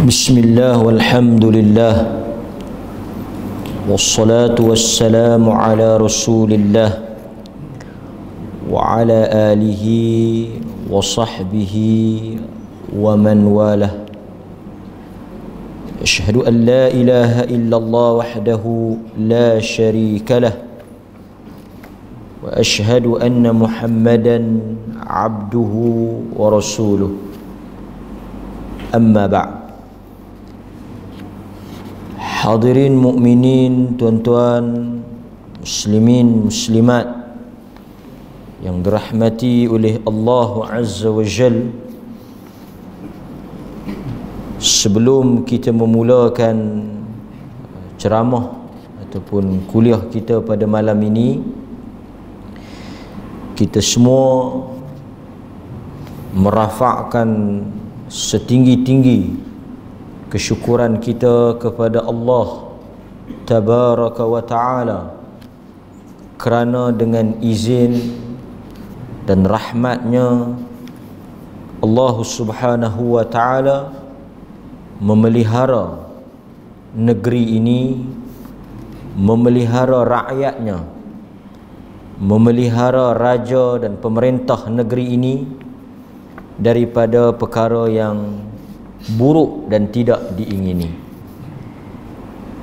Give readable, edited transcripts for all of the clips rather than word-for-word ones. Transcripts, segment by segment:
Bismillah walhamdulillah wassalatu wassalamu ala rasulillah wa ala alihi wa sahbihi wa man walah. Asyhadu an la ilaha illallah wahdahu la syarika lah wa asyhadu anna Muhammadan abduhu wa rasuluh. Amma ba'd. Hadirin mukminin, tuan-tuan, muslimin, muslimat yang dirahmati oleh Allah Azza wa Jal. Sebelum kita memulakan ceramah ataupun kuliah kita pada malam ini, kita semua merafakkan setinggi-tinggi kesyukuran kita kepada Allah Tabaraka wa Ta'ala kerana dengan izin dan rahmatnya Allah Subhanahu wa Ta'ala memelihara negeri ini, memelihara rakyatnya, memelihara raja dan pemerintah negeri ini daripada perkara yang buruk dan tidak diingini.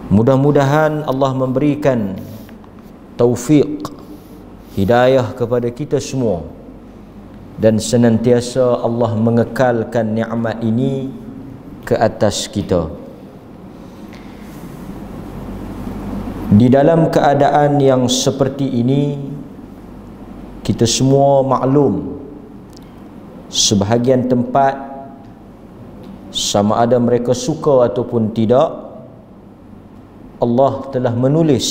Mudah-mudahan Allah memberikan taufik, hidayah kepada kita semua, dan senantiasa Allah mengekalkan nikmat ini ke atas kita. Di dalam keadaan yang seperti ini, kita semua maklum sebahagian tempat, sama ada mereka suka ataupun tidak, Allah telah menulis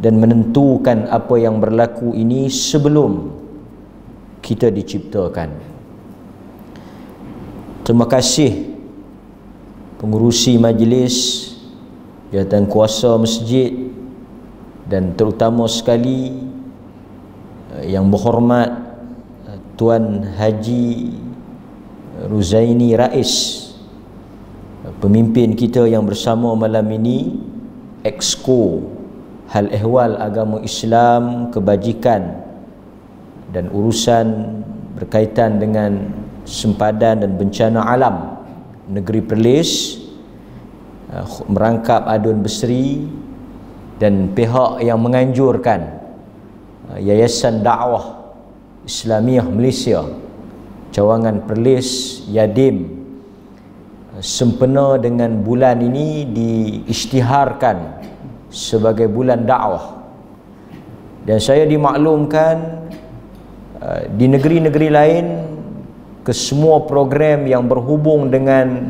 dan menentukan apa yang berlaku ini sebelum kita diciptakan. Terima kasih pengurusi majlis, jawatan kuasa masjid, dan terutama sekali yang berhormat Tuan Haji Ruzaini Rais, pemimpin kita yang bersama malam ini, Exco Hal Ehwal Agama Islam, Kebajikan dan urusan berkaitan dengan sempadan dan bencana alam Negeri Perlis, merangkap Adun Besri, dan pihak yang menganjurkan Yayasan Dakwah Islamiah Malaysia Cawangan Perlis Yadim, sempena dengan bulan ini diisytiharkan sebagai bulan dakwah. Dan saya dimaklumkan di negeri-negeri lain kesemua program yang berhubung dengan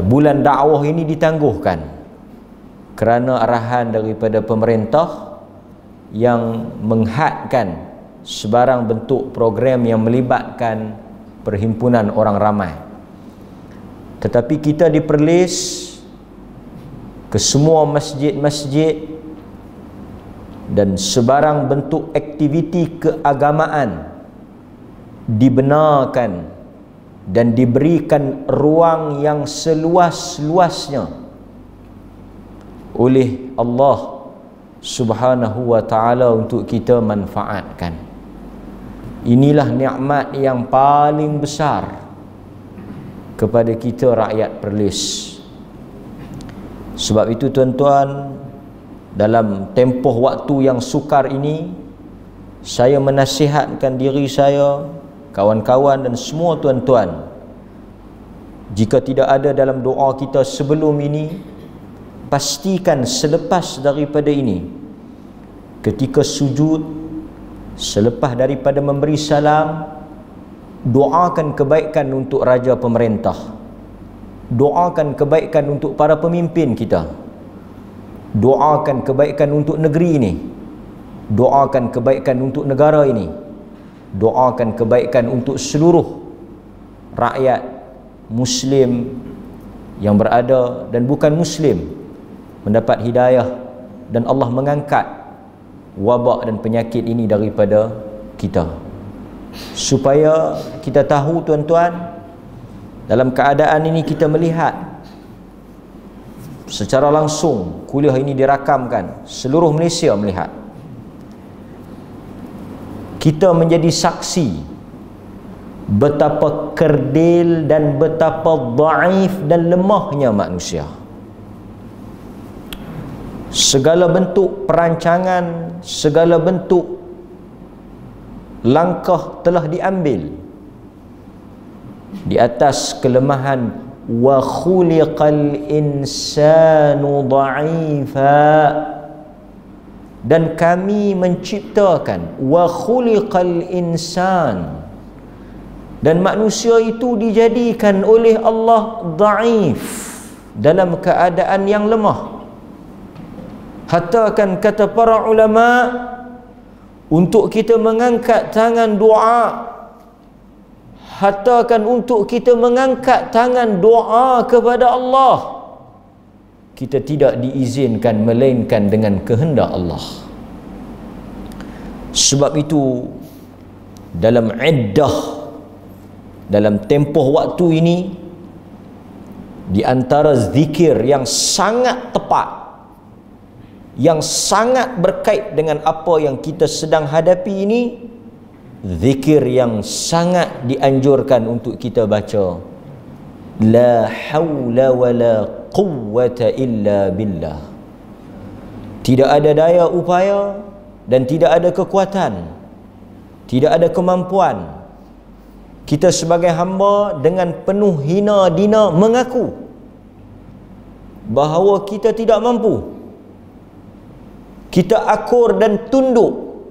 bulan dakwah ini ditangguhkan kerana arahan daripada pemerintah yang menghadkan sebarang bentuk program yang melibatkan perhimpunan orang ramai. Tetapi kita di Perlis, ke semua masjid-masjid dan sebarang bentuk aktiviti keagamaan dibenarkan dan diberikan ruang yang seluas-luasnya oleh Allah Subhanahu wa Ta'ala untuk kita manfaatkan. Inilah nikmat yang paling besar kepada kita rakyat Perlis. Sebab itu tuan-tuan, dalam tempoh waktu yang sukar ini, saya menasihatkan diri saya, kawan-kawan dan semua tuan-tuan, jika tidak ada dalam doa kita sebelum ini, pastikan selepas daripada ini, ketika sujud, selepas daripada memberi salam, doakan kebaikan untuk raja pemerintah, doakan kebaikan untuk para pemimpin kita, doakan kebaikan untuk negeri ini, doakan kebaikan untuk negara ini, doakan kebaikan untuk seluruh rakyat Muslim yang berada dan bukan Muslim mendapat hidayah dan Allah mengangkat wabak dan penyakit ini daripada kita. Supaya kita tahu tuan-tuan, Dalam keadaan ini kita melihat secara langsung, kuliah ini dirakamkan, seluruh Malaysia melihat. Kita menjadi saksi betapa kerdil dan betapa dhaif dan lemahnya manusia. Segala bentuk perancangan, segala bentuk langkah telah diambil di atas kelemahan. Wa khuliqal insanu dha'ifa, dan kami menciptakan, wa khuliqal insan, dan manusia itu dijadikan oleh Allah dhaif, dalam keadaan yang lemah. Hatta kan kata para ulama, untuk kita mengangkat tangan doa, hatta kan untuk kita mengangkat tangan doa kepada Allah, kita tidak diizinkan melainkan dengan kehendak Allah. Sebab itu dalam iddah, dalam tempoh waktu ini, di antara zikir yang sangat tepat, yang sangat berkait dengan apa yang kita sedang hadapi ini, zikir yang sangat dianjurkan untuk kita baca, la haula wala quwwata illa billah. Tidak ada daya upaya dan tidak ada kekuatan, tidak ada kemampuan. Kita sebagai hamba dengan penuh hina dina mengaku bahawa kita tidak mampu. Kita akur dan tunduk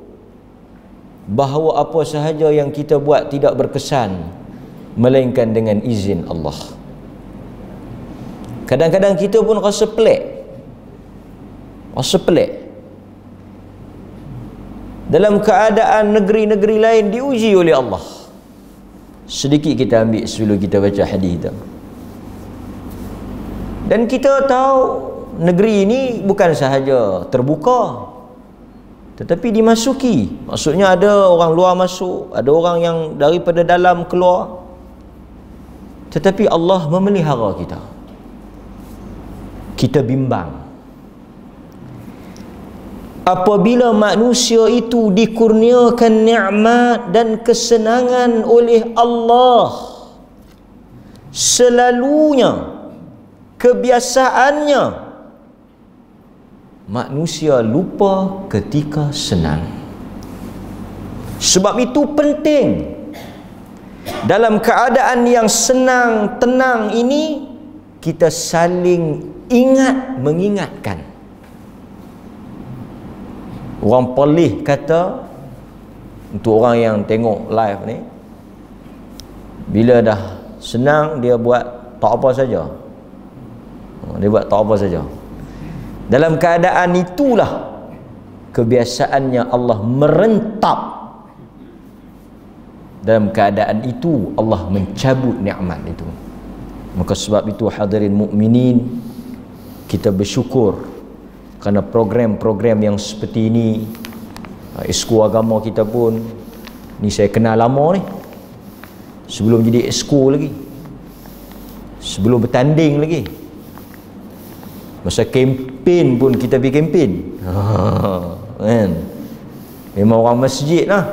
bahawa apa sahaja yang kita buat tidak berkesan melainkan dengan izin Allah. Kadang-kadang kita pun rasa pelik. Rasa pelik. Dalam keadaan negeri-negeri lain diuji oleh Allah. Sedikit kita ambil sebelum kita baca hadis itu. Dan kita tahu negeri ini bukan sahaja terbuka, tetapi dimasuki. Maksudnya ada orang luar masuk, ada orang yang daripada dalam keluar. Tetapi Allah memelihara kita. Kita bimbang. Apabila manusia itu dikurniakan nikmat dan kesenangan oleh Allah, selalunya, kebiasaannya, manusia lupa ketika senang. Sebab itu penting dalam keadaan yang senang, tenang ini, kita saling mengingatkan. Orang pelih kata, untuk orang yang tengok live ni, bila dah senang dia buat tak apa saja. Dia buat tak apa saja. Dalam keadaan itulah kebiasaannya Allah merentap. Dalam keadaan itu Allah mencabut nikmat itu. Maka sebab itu hadirin mukminin, kita bersyukur kerana program-program yang seperti ini. Esko agama kita pun ni saya kenal lama ni, sebelum jadi esko lagi, sebelum bertanding lagi. Masa kempen pun kita pergi kempen. Kan? Memang orang masjid lah.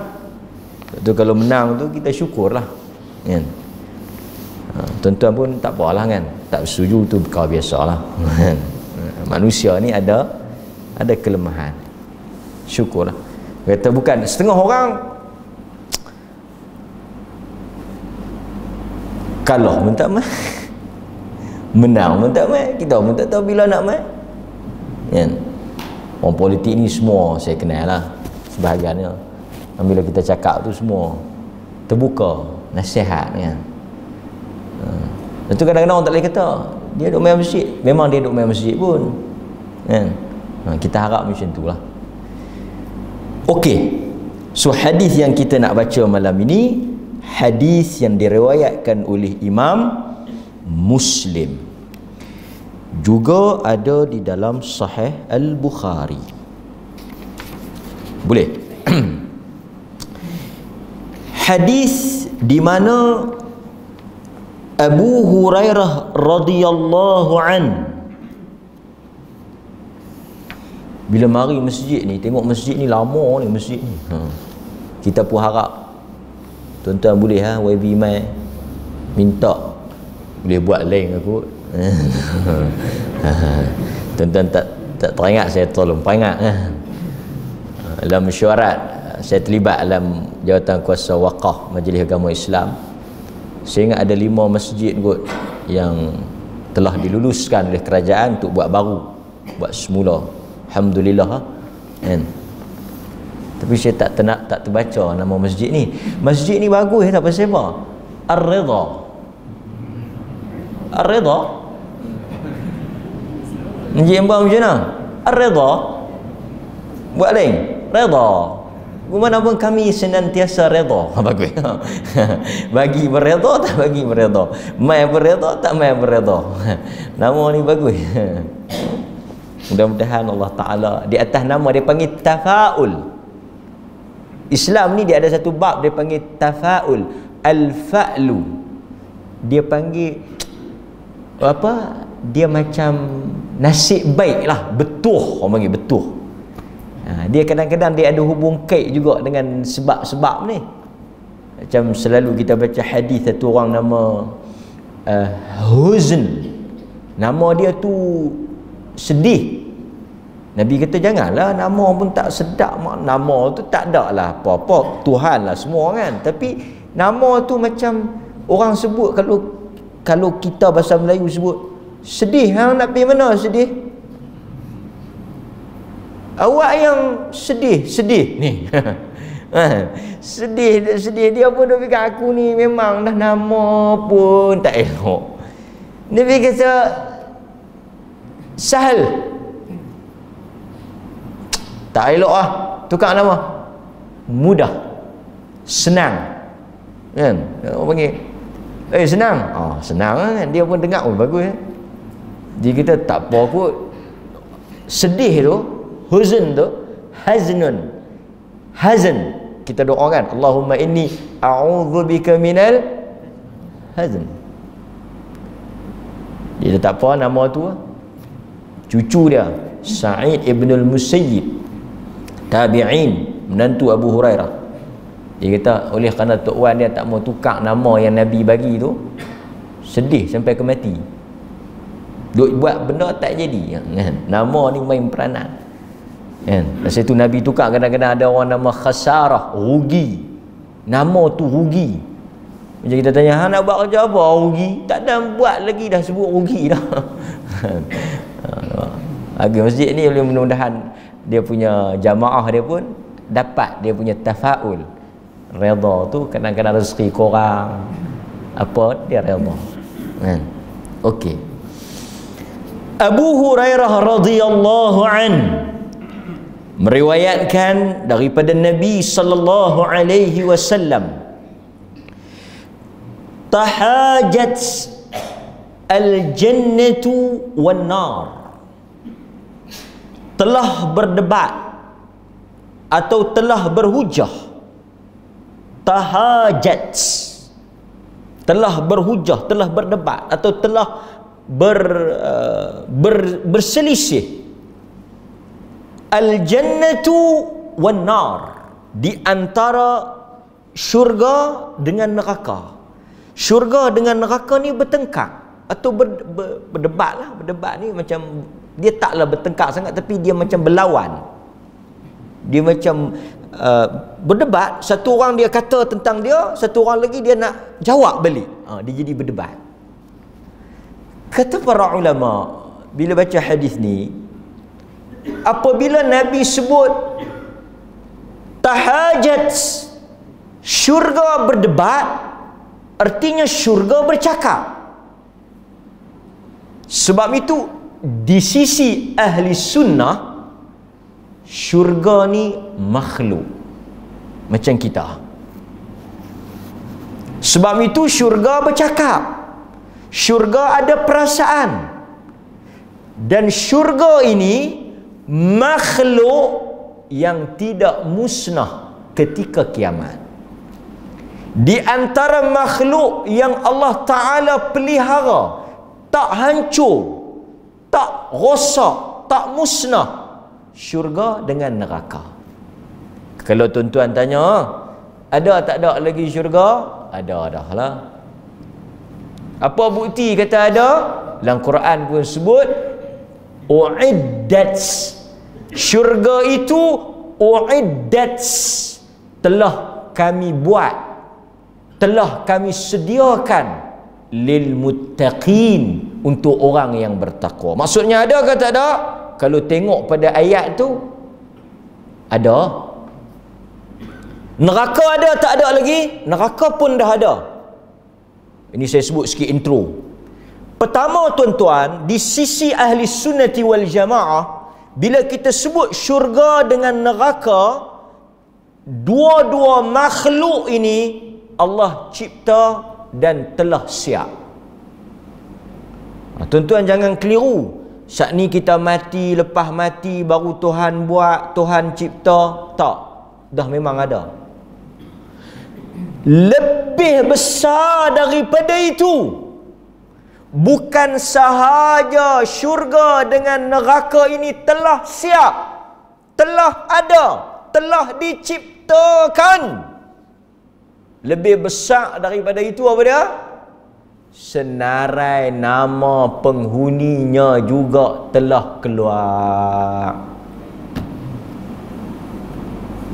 Tu kalau menang tu kita syukurlah. Kan? Tuan-tuan pun tak apalah kan. Tak setuju tu perkara biasalah. Manusia ni ada kelemahan. Syukurlah. Kata bukan setengah orang kalah pun tak main, menang pun tak main, kita pun tak tahu bila nak main. Kan? Orang politik ni semua saya kenal lah sebahagiannya. Bila kita cakap tu semua terbuka, nasihat kan. Itu kadang-kadang orang tak boleh kata dia duduk main masjid. Memang dia duduk main masjid pun kan. Kita harap macam tu lah. Okey, so hadis yang kita nak baca malam ini, hadis yang diriwayatkan oleh Imam Muslim, juga ada di dalam Sahih Al-Bukhari. Boleh? Hadis di mana Abu Hurairah radhiyallahu an, bila mari masjid ni, tengok masjid ni lama ni masjid ni. Kita pun harap tuan-tuan boleh YB mai minta boleh buat lain aku. Tuan-tuan tak teringat, saya tolong peringat. Dalam mesyuarat saya terlibat dalam jawatan kuasa waqaf Majlis Agama Islam. Saya ingat ada 5 masjid kot yang telah diluluskan oleh kerajaan untuk buat baru, buat semula. Alhamdulillah kan. Tapi saya tak terbaca nama masjid ni. Masjid ni bagus tak pasal apa? Ar-Ridha. Ar-Ridha. Masjid yang buat macam mana? Ar-Ridha. Buat lain. Ridha. Gimana pun kami senantiasa redha. Bagus. Bagi berredha tak bagi berredha. Mai berredha tak mai berredha. Nama ni bagus. Mudah-mudahan Allah Ta'ala di atas nama dia panggil tafaul. Islam ni dia ada satu bab dia panggil tafaul. Al-fa'lu. Dia panggil apa? Dia macam nasib baik lah. Betuh. Orang panggil betuh. Dia kadang-kadang dia ada hubung kait juga dengan sebab-sebab ni. Macam selalu kita baca hadis satu orang nama Huzn. Nama dia tu sedih. Nabi kata janganlah nama pun tak sedap. Nama tu tak ada lah apa-apa, Tuhan lah semua kan. Tapi nama tu macam orang sebut, kalau kita bahasa Melayu sebut sedih, hang nak pergi mana sedih? Awak yang sedih ni. sedih dia pun dah fikir aku ni memang dah nama pun tak elok. Nabi kata Sahal. Tak elok lah, tukar nama. Mudah, senang kan. Orang panggil senang. Senang kan. Dia pun dengar bagus kan. Dia kata tak apa kot. Sedih tu, huzn tu, haznun. Hazn. Kita doakan, Allahumma inni a'udzubika minal hazn. Dia tak apa nama tu. Cucu dia Sa'id ibn al-Musayyib, tabi'in, menantu Abu Hurairah. Dia kata oleh kerana Tok Wan dia tak mau tukar nama yang Nabi bagi tu, sedih sampai ke mati. Duk buat benda tak jadi kan? Nama ni main peranan kan. Masa tu Nabi tukar, kadang-kadang ada orang nama khasarah, rugi. Nama tu rugi. Macam kita tanya, hang nak buat kerja apa? Rugi. Tak ada buat lagi dah sebut rugi dah. Agak masjid ni mudah-mudahan dia punya jamaah dia pun dapat dia punya tafaul. Redha tu kadang-kadang rezeki korang apa dia redha kan. Okey. Abu Hurairah radhiyallahu an meriwayatkan daripada Nabi sallallahu alaihi wasallam, tahajat al-jannatu wan-nar, telah berdebat atau telah berhujah. Tahajat, telah berhujah, telah berdebat atau telah berselisih. Al-jannatu wan-nar, di antara syurga dengan neraka. Syurga dengan neraka ni bertengkar atau berdebat lah. Berdebat ni macam dia taklah bertengkar sangat, tapi dia macam berlawan. Dia macam berdebat. Satu orang dia kata tentang dia, satu orang lagi dia nak jawab balik. Dia jadi berdebat. Kata para ulama bila baca hadis ni, apabila Nabi sebut tahajat, syurga berdebat, artinya syurga bercakap. Sebab itu di sisi ahli sunnah, syurga ni makhluk macam kita. Sebab itu syurga bercakap, syurga ada perasaan, dan syurga ini makhluk yang tidak musnah ketika kiamat. Di antara makhluk yang Allah Ta'ala pelihara, tak hancur, tak rosak, tak musnah, syurga dengan neraka. Kalau tuan-tuan tanya, ada tak ada lagi syurga? Ada dah lah. Apa bukti kata ada? Dalam Quran pun sebut uiddat. Syurga itu uiddat, telah kami buat, telah kami sediakan lil muttaqin, untuk orang yang bertakwa. Maksudnya ada ke tak ada? Kalau tengok pada ayat tu, ada. Neraka ada tak ada lagi? Neraka pun dah ada. Ini saya sebut sikit intro. Pertama tuan-tuan, di sisi ahli sunnati wal jamaah, bila kita sebut syurga dengan neraka, dua-dua makhluk ini Allah cipta dan telah siap. Tuan-tuan jangan keliru. Saat ni kita mati, lepas mati baru Tuhan buat, Tuhan cipta. Tak. Dah memang ada. Lebih besar daripada itu, bukan sahaja syurga dengan neraka ini telah siap, telah ada, telah diciptakan. Lebih besar daripada itu apa dia? Senarai nama penghuninya juga telah keluar.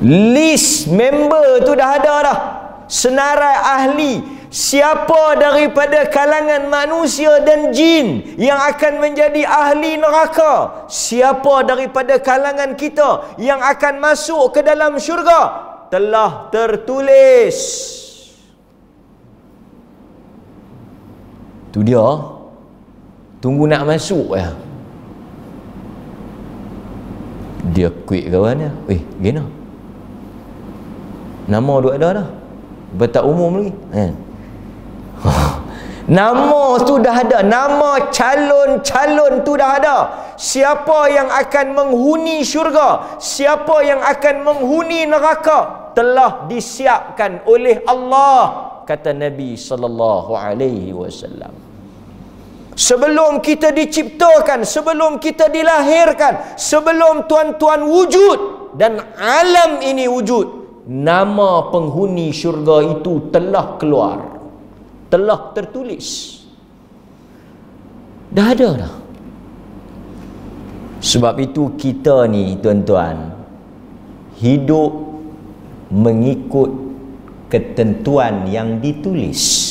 List member tu dah ada dah. Senarai ahli, siapa daripada kalangan manusia dan jin yang akan menjadi ahli neraka, siapa daripada kalangan kita yang akan masuk ke dalam syurga, telah tertulis. Tu dia, tunggu nak masuk ya. Dia quick kawan dia. Gina, nama duk ada dah, betak umum lagi. Nama tu dah ada, nama calon-calon tu dah ada. Siapa yang akan menghuni syurga, siapa yang akan menghuni neraka, telah disiapkan oleh Allah, kata Nabi sallallahu alaihi wasallam. Sebelum kita diciptakan, sebelum kita dilahirkan, sebelum tuan-tuan wujud dan alam ini wujud, nama penghuni syurga itu telah keluar, telah tertulis. Dah ada dah. Sebab itu kita ni tuan-tuan hidup mengikut ketentuan yang ditulis.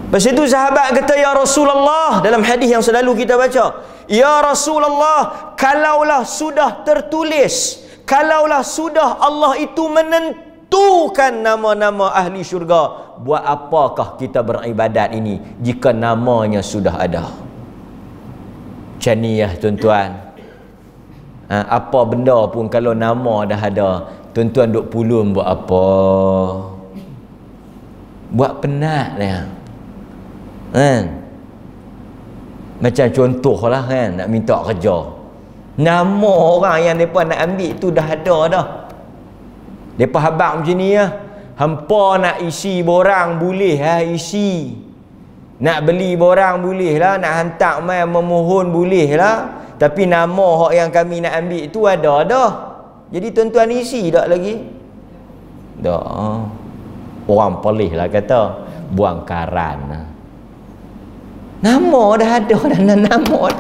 Lepas itu sahabat kata, ya Rasulullah, dalam hadis yang selalu kita baca, ya Rasulullah, kalaulah sudah tertulis, kalaulah sudah Allah itu menentukan nama-nama ahli syurga, buat apakah kita beribadat ini jika namanya sudah ada? Macam ni ya tuan-tuan. Apa benda pun kalau nama dah ada, tuan-tuan duk pulun buat apa? Buat penat ya. Macam contoh lah kan, nak minta kerja, nama orang yang mereka nak ambil tu dah ada dah. Mereka habaq macam ni ya. Hampa nak isi borang boleh lah isi, nak beli borang boleh lah, nak hantar mai memohon boleh lah, tapi nama hak yang kami nak ambil tu ada dah. Jadi tuan-tuan isi tak lagi? Dah. Orang pelih lah kata, buang karan. Nama dah ada dan nama.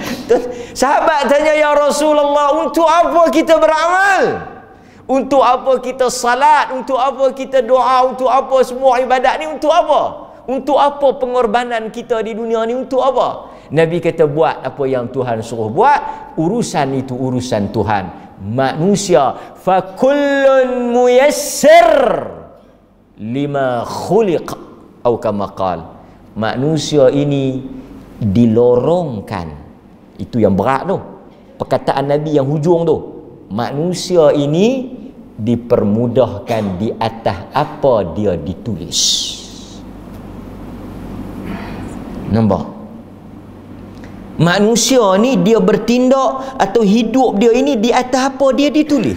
Sahabat tanya, ya Rasulullah, untuk apa kita beramal? Untuk apa kita salat? Untuk apa kita doa? Untuk apa semua ibadat ni? Untuk apa? Untuk apa pengorbanan kita di dunia ni? Untuk apa? Nabi kata, buat apa yang Tuhan suruh buat. Urusan itu urusan Tuhan. Manusia, fakullun muyassar lima khuliq atau kama qala. Manusia ini dilorongkan. Itu yang berat tu, perkataan Nabi yang hujung tu. Manusia ini dipermudahkan di atas apa dia ditulis. Nampak? Manusia ni dia bertindak atau hidup dia ini di atas apa dia ditulis.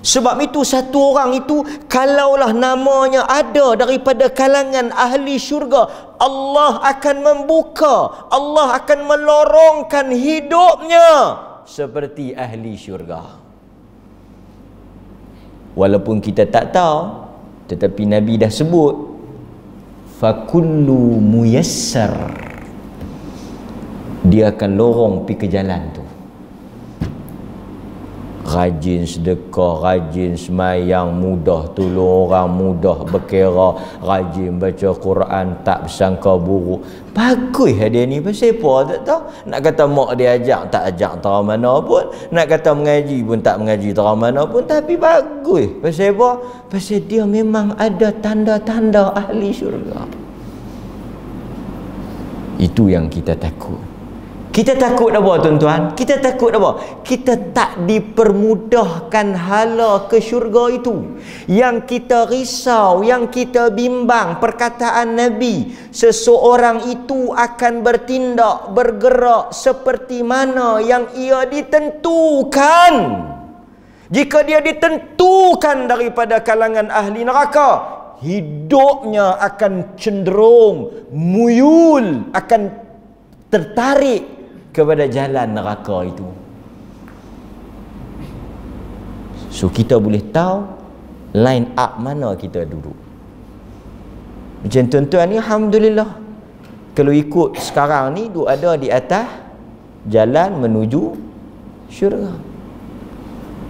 Sebab itu satu orang itu kalaulah namanya ada daripada kalangan ahli syurga, Allah akan membuka, Allah akan melorongkan hidupnya seperti ahli syurga. Walaupun kita tak tahu, tetapi Nabi dah sebut, fakullu muyassar, dia akan lorong pergi ke jalan tu. Rajin sedekah, rajin semayang, mudah tolong orang, mudah berkira, rajin baca Quran, tak bersangka buruk. Bagus dia ni, pasal apa tak tahu. Nak kata mak dia ajak, tak ajak terang mana pun. Nak kata mengaji pun tak mengaji terang mana pun. Tapi bagus. Pasal apa? Pasal dia memang ada tanda-tanda ahli syurga. Itu yang kita takut. Kita takut apa tuan-tuan? Kita takut apa? Kita tak dipermudahkan hala ke syurga itu. Yang kita risau, yang kita bimbang, perkataan Nabi, seseorang itu akan bertindak, bergerak seperti mana yang ia ditentukan. Jika dia ditentukan daripada kalangan ahli neraka, hidupnya akan cenderung muyul, akan tertarik kepada jalan neraka itu. So kita boleh tahu line up mana kita duduk. Macam tuan-tuan ni, alhamdulillah, kalau ikut sekarang ni duk ada di atas jalan menuju syurga.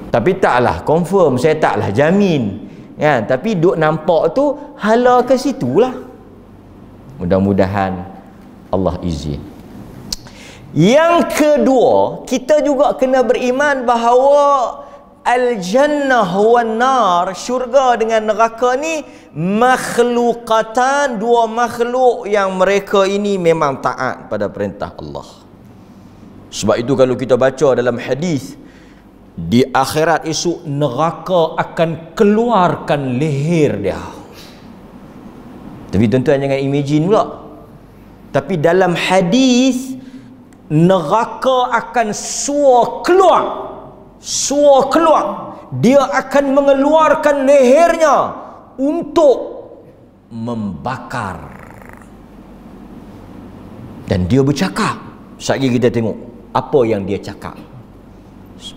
Tapi taklah confirm, saya taklah jamin, ya, tapi duk nampak tu hala ke situlah. Mudah-mudahan Allah izin. Yang kedua, kita juga kena beriman bahawa al-jannah wan nar, syurga dengan neraka ni makhlukatan, dua makhluk yang mereka ini memang taat pada perintah Allah. Sebab itu kalau kita baca dalam hadis, di akhirat esok neraka akan keluarkan leher dia. Tapi tuan-tuan jangan imagine pula. Tapi dalam hadis, neraka akan suar keluar, dia akan mengeluarkan lehernya untuk membakar, dan dia bercakap. Sekali kita tengok apa yang dia cakap.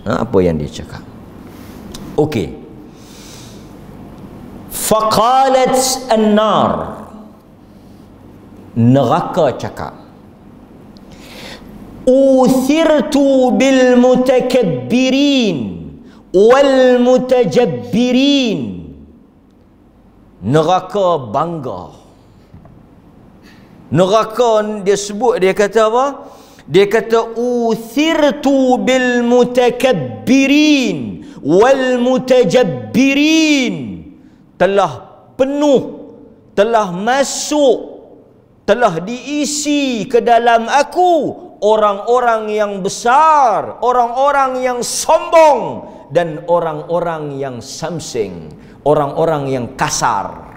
Apa yang dia cakap. Okey. Faqalat an-nar, neraka cakap, uthirtu bil mutakabbirin wal mutajabbirin. Neraka bangga. Neraka dia sebut, dia kata apa? Dia kata uthirtu bil mutakabbirin wal mutajabbirin. Telah penuh, telah masuk, telah diisi ke dalam aku orang-orang yang besar, orang-orang yang sombong, dan orang-orang yang samsing, orang-orang yang kasar.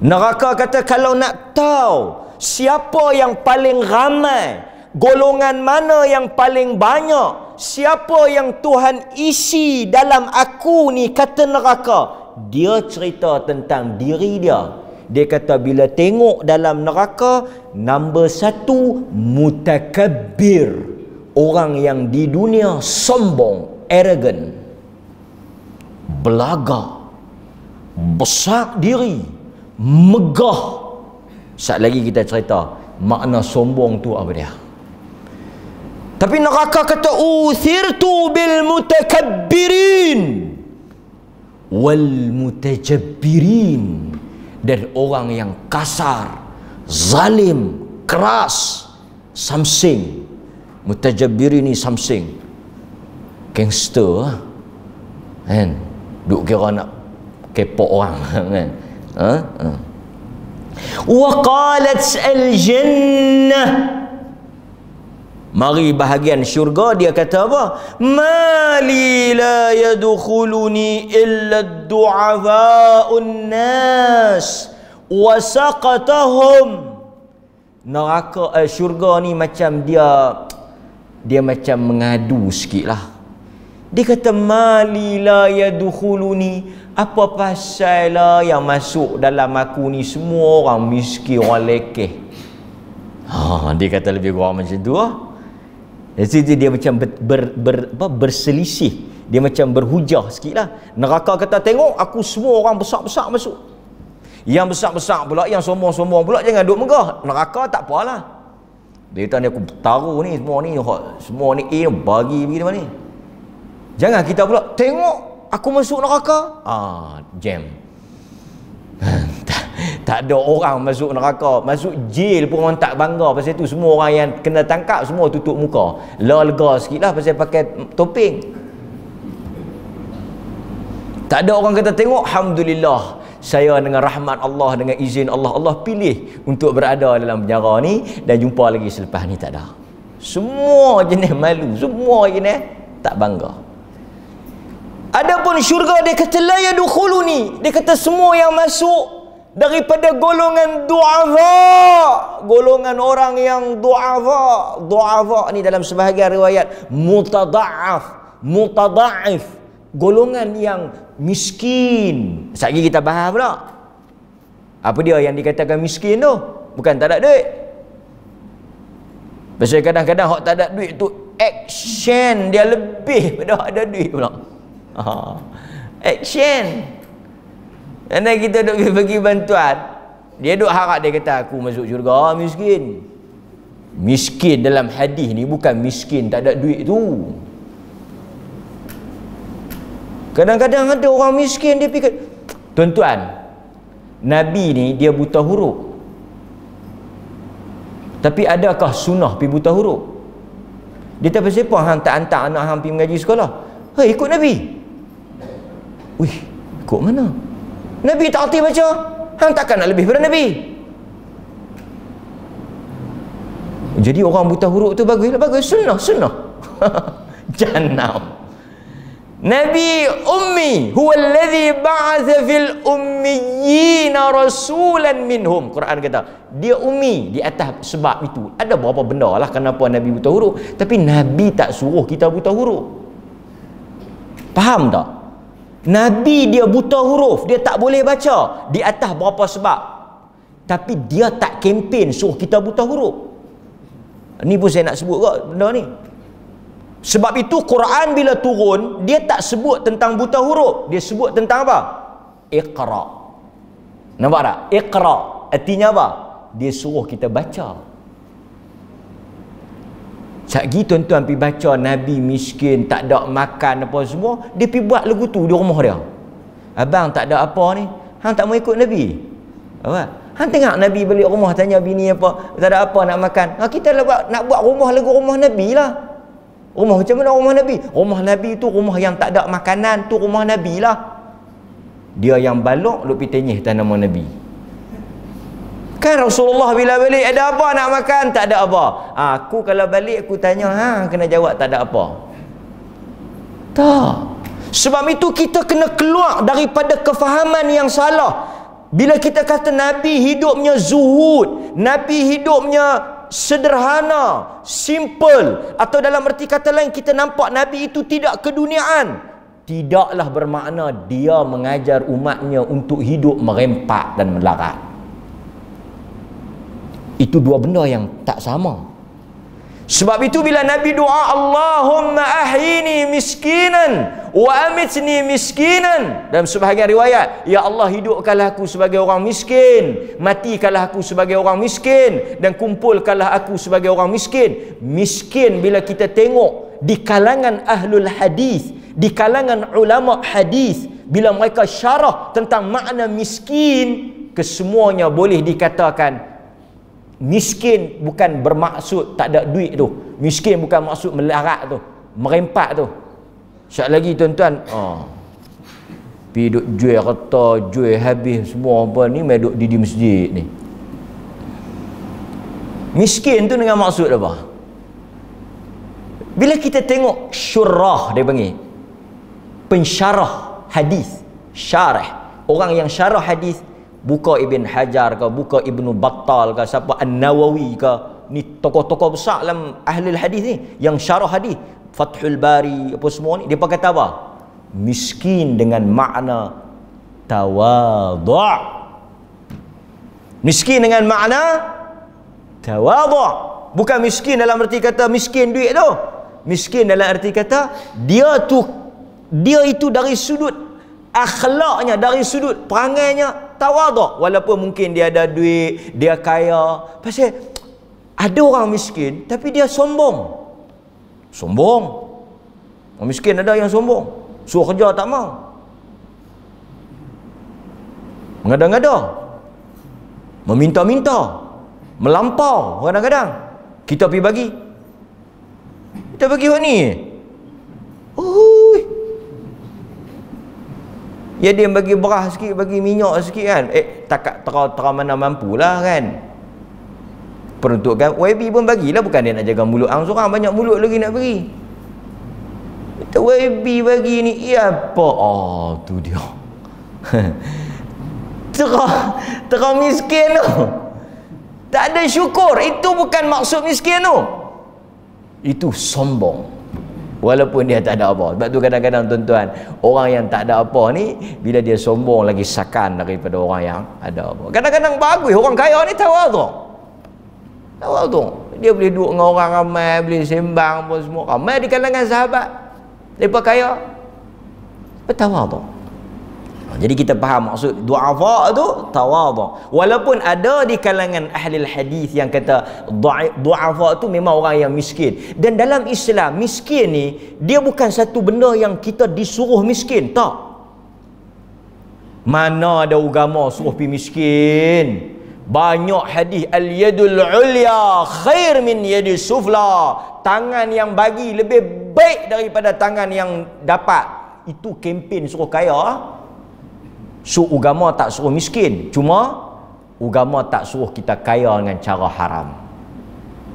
Neraka kata, kalau nak tahu siapa yang paling ramai, golongan mana yang paling banyak, siapa yang Tuhan isi dalam aku ni, kata neraka, dia cerita tentang diri dia. Dia kata bila tengok dalam neraka, nombor satu mutakabbir, orang yang di dunia sombong, arrogant, belaga, besar diri, megah. Sat lagi kita cerita makna sombong tu apa dia. Tapi neraka kata uthirtu bil mutakabbirin wal mutajabbirin, dan orang yang kasar, zalim, keras, samsing. Mutajabbirin ni samsing, gangster kan, duk kira nak kepok orang kan. Wa qalat al-jannah, mari bahagian syurga, dia kata apa? Mali la yadkhuluni illa ad-du'afa'un nas wa saqatahum. Neraka syurga ni macam dia macam mengadu sikit lah. Dia kata mali la yadkhuluni, apa pasal lah yang masuk dalam aku ni semua orang miskin, orang lekeh. Dia kata lebih kurang macam tu lah. Jadi dia macam berselisih. Dia macam berhujah sikit lah. Neraka kata tengok aku semua orang besar-besar masuk. Yang besar-besar pula, yang sombong-sombong pula jangan duduk megah. Neraka tak apalah. Dia kata ni aku taruh ni semua ni bagi pergi mana ni. Jangan kita pula tengok aku masuk neraka. Jam. Tak ada orang masuk neraka. Masuk jail pun orang tak bangga. Pasal tu semua orang yang kena tangkap semua tutup muka. Lega sikit lah pasal pakai topeng. Tak ada orang kata tengok alhamdulillah saya dengan rahmat Allah, dengan izin Allah, Allah pilih untuk berada dalam penjara ni dan jumpa lagi selepas ni. Tak ada. Semua jenis malu, semua jenis tak bangga. Adapun syurga dia kata la yadkhuluni, dia kata semua yang masuk daripada golongan du'afa, golongan orang yang du'afa ni dalam sebahagian riwayat mutada'if, golongan yang miskin. Sekali kita bahas pula apa dia yang dikatakan miskin tu, bukan tak ada duit. Pasal kadang-kadang hak tak ada duit tu action dia lebih pada ada duit pula. Action. Dan kita duk bagi bantuan, dia duk harap, dia kata aku masuk syurga miskin. Miskin dalam hadis ni bukan miskin tak ada duit tu. Kadang-kadang ada orang miskin dia fikir, tuan-tuan, Nabi ni dia buta huruf. Tapi adakah sunnah pergi buta huruf? Dia tak pasal apa hang tak hantar anak hang pergi mengaji sekolah? Hei, ikut Nabi. Wih, ikut mana? Nabi tak arti baca, hang takkan nak lebih pada Nabi. Jadi orang buta huruf tu bagus, sunnah. Jannah. Nabi ummi huwa alladhi ba'atha fil ummiyina rasulan minhum. Quran kata dia ummi di atas sebab itu. Ada beberapa benda lah kenapa Nabi buta huruf, tapi Nabi tak suruh kita buta huruf. Faham tak? Nabi dia buta huruf, dia tak boleh baca di atas berapa sebab. Tapi dia tak kempen suruh kita buta huruf. Ni pun saya nak sebut kot benda ni. Sebab itu Quran bila turun, dia tak sebut tentang buta huruf, dia sebut tentang apa? Iqra. Nampak tak? Iqra artinya apa? Dia suruh kita baca. Sekali tuan-tuan pergi baca Nabi miskin, tak ada makan apa semua, dia pergi buat lagu tu di rumah dia. Abang tak ada apa ni, hang tak mau ikut Nabi? Apa? Hang tengok Nabi balik rumah tanya bini apa, tak ada apa nak makan. Kita nak buat rumah lagu rumah Nabi lah. Rumah macam mana rumah Nabi? Rumah Nabi tu rumah yang tak ada makanan, tu rumah Nabi lah. Dia yang balok lu pergi tenyih atas nama Nabi. Kan Rasulullah bila balik ada apa nak makan? Tak ada apa. Aku kalau balik aku tanya, kena jawab tak ada apa. Tak. Sebab itu kita kena keluar daripada kefahaman yang salah. Bila kita kata Nabi hidupnya zuhud, Nabi hidupnya sederhana, simple, atau dalam erti kata lain kita nampak Nabi itu tidak keduniaan, tidaklah bermakna dia mengajar umatnya untuk hidup merempak dan melarat. Itu dua benda yang tak sama. Sebab itu bila Nabi doa Allahumma ahyini miskinan wa amitni miskinan, dalam sebahagian riwayat, ya Allah hidupkanlah aku sebagai orang miskin, matikanlah aku sebagai orang miskin, dan kumpulkanlah aku sebagai orang miskin. Miskin bila kita tengok di kalangan ahlul hadis, di kalangan ulama hadis, bila mereka syarah tentang makna miskin, kesemuanya boleh dikatakan miskin bukan bermaksud tak ada duit tu. Miskin bukan maksud melarat tu, merempak tu. Sekali lagi tuan-tuan, pergi duk jual kereta, jual habis semua apa ni, mai duk di masjid ni. Miskin tu dengan maksud apa? Bila kita tengok syurah, dia panggil pensyarah hadis, syarah, orang yang syarah hadis, buka Ibn Hajar ke, buka Ibnu Battal ke, siapa An-Nawawi ke, ni tokoh-tokoh besar dalam ahli hadis ni yang syarah hadis. Fathul Bari, apa semua ni, dia kata apa? Miskin dengan makna tawadhu'. Miskin dengan makna tawadhu'. Bukan miskin dalam arti kata miskin duit tu. Miskin dalam arti kata dia itu dari sudut akhlaknya, dari sudut perangainya tawadhu'. Walaupun mungkin dia ada duit, dia kaya. Pasal ada orang miskin tapi dia sombong. Orang miskin ada yang sombong, suruh kerja tak mau, mengada-ngada, meminta-minta, melampau. Kadang-kadang kita pergi bagi buat ni. Ya, dia bagi beras sikit, bagi minyak sikit kan. Takat tera mana mampulah kan. Peruntukan YB pun bagilah, bukan dia nak jaga mulut hang seorang, banyak mulut lagi nak bagi. Kita YB bagi ni, apa? Tu dia. Tera miskin tu. Tak ada syukur. Itu bukan maksud miskin tu. Itu sombong. Walaupun dia tak ada apa. Sebab tu kadang-kadang tuan-tuan, orang yang tak ada apa ni, bila dia sombong lagi sakan daripada orang yang ada apa. Kadang-kadang bagus orang kaya ni tawadhu'. Tawadhu'. Dia boleh duduk dengan orang ramai, boleh sembang pun semua. Ramai di kalangan sahabat. Mereka kaya. Tawadhu'. Jadi kita faham maksud du'afa tu tawadhu'. Walaupun ada di kalangan ahli hadis yang kata du'afa tu memang orang yang miskin. Dan dalam Islam miskin ni dia bukan satu benda yang kita disuruh miskin, tak. Mana ada agama suruh pi miskin? Banyak hadis al-yadul ulya khair min yadis sufla. Tangan yang bagi lebih baik daripada tangan yang dapat. Itu kempen suruh kaya. So agama tak suruh miskin, cuma agama tak suruh kita kaya dengan cara haram.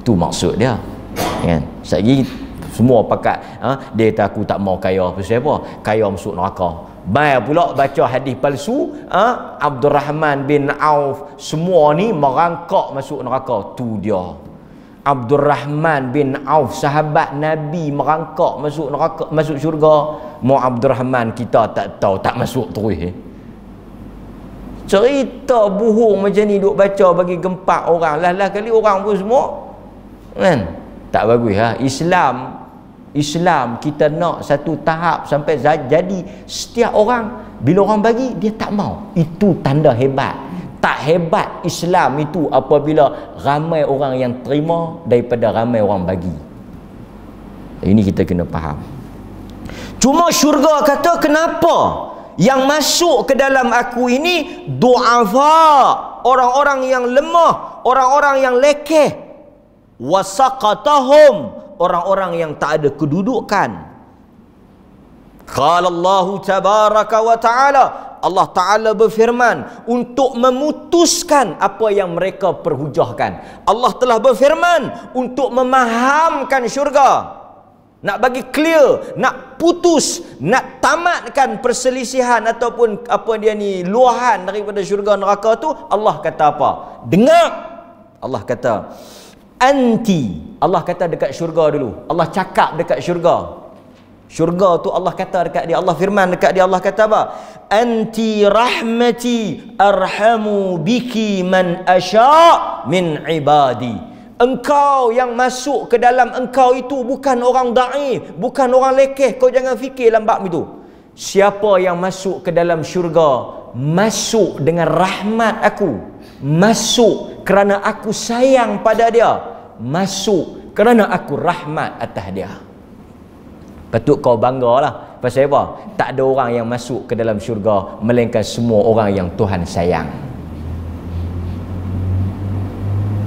Tu maksud dia. Kan? Sekali semua pakat dia kata aku tak mau kaya. Pasal apa? Kaya masuk neraka. Baik pula baca hadis palsu, Abdul Rahman bin Auf semua ni merangkak masuk neraka. Tu dia. Abdul Rahman bin Auf sahabat Nabi merangkak masuk neraka, masuk syurga. Mau Abdul Rahman kita tak tahu, tak masuk terus. Cerita bohong macam ni duk baca bagi gempak orang. Lah kali orang pun semua kan tak bagus Islam kita nak satu tahap sampai jadi setiap orang bila orang bagi dia tak mau. Itu tanda hebat. Tak hebat Islam itu apabila ramai orang yang terima daripada ramai orang bagi. Ini kita kena faham. Cuma syurga kata kenapa yang masuk ke dalam aku ini du'afa, orang-orang yang lemah, orang-orang yang lekeh, wasaqatahum, orang-orang yang tak ada kedudukan. Qala Allah tabaraka wa ta'ala, Allah Ta'ala berfirman untuk memutuskan apa yang mereka perhujahkan. Allah telah berfirman untuk memahamkan syurga, nak bagi clear, nak putus, nak tamatkan perselisihan ataupun apa dia ni luahan daripada syurga neraka tu. Allah kata apa? Dengar. Allah kata anti. Allah kata dekat syurga dulu. Allah cakap dekat syurga. Syurga tu Allah kata dekat dia. Allah firman dekat dia. Allah kata apa? Anti rahmati arhamu biki man asya' min ibadi. Engkau yang masuk ke dalam engkau itu bukan orang daif, bukan orang lekeh. Kau jangan fikir dalam bab itu. Siapa yang masuk ke dalam syurga, masuk dengan rahmat aku, masuk kerana aku sayang pada dia, masuk kerana aku rahmat atas dia. Patut kau banggalah. Pasal apa? Tak ada orang yang masuk ke dalam syurga melainkan semua orang yang Tuhan sayang.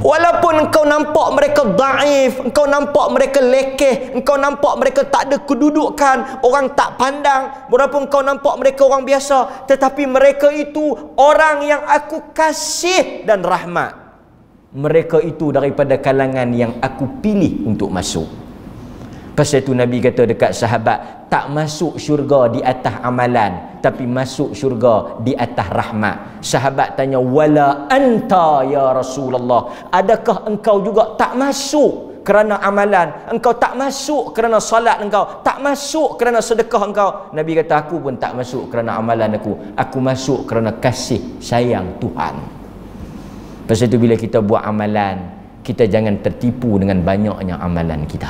Walaupun engkau nampak mereka daif, engkau nampak mereka lekeh, engkau nampak mereka tak ada kedudukan, orang tak pandang, walaupun engkau nampak mereka orang biasa, tetapi mereka itu orang yang aku kasih dan rahmat. Mereka itu daripada kalangan yang aku pilih untuk masuk. Pasal itu Nabi kata dekat sahabat, tak masuk syurga di atas amalan, tapi masuk syurga di atas rahmat. Sahabat tanya, wala anta ya Rasulullah, adakah engkau juga tak masuk kerana amalan, engkau tak masuk kerana salat engkau, tak masuk kerana sedekah engkau. Nabi kata, aku pun tak masuk kerana amalan aku masuk kerana kasih sayang Tuhan. Pasal itu bila kita buat amalan, kita jangan tertipu dengan banyaknya amalan kita,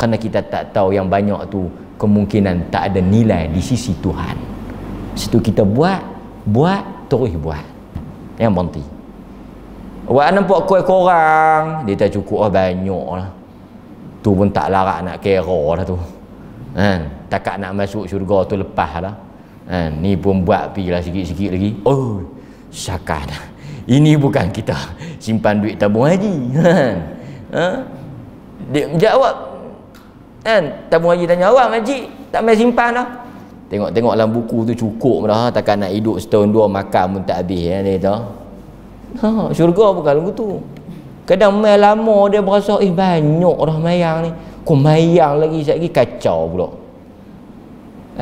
kerana kita tak tahu yang banyak tu kemungkinan tak ada nilai di sisi Tuhan. Situ kita buat terus buat yang berhenti. Awak nampak kuih korang, dia tak cukup banyak lah. Tu pun tak larat nak kira lah tu. Takak nak masuk syurga tu lepas lah. Ni pun buat pi lah sikit-sikit lagi. Oh, syakar dah. Ini bukan kita simpan duit tabung haji. Dia jawab, tabung haji tanya, awak makcik tak main simpan dah? Tengok-tengok dalam buku tu cukup dah, takkan nak hidup setahun dua makan pun tak habis dia kata. Syurga bukan lagu tu. Kadang main lama dia berasa banyak dah mayang ni, kau mayang lagi sekejap lagi kacau pula.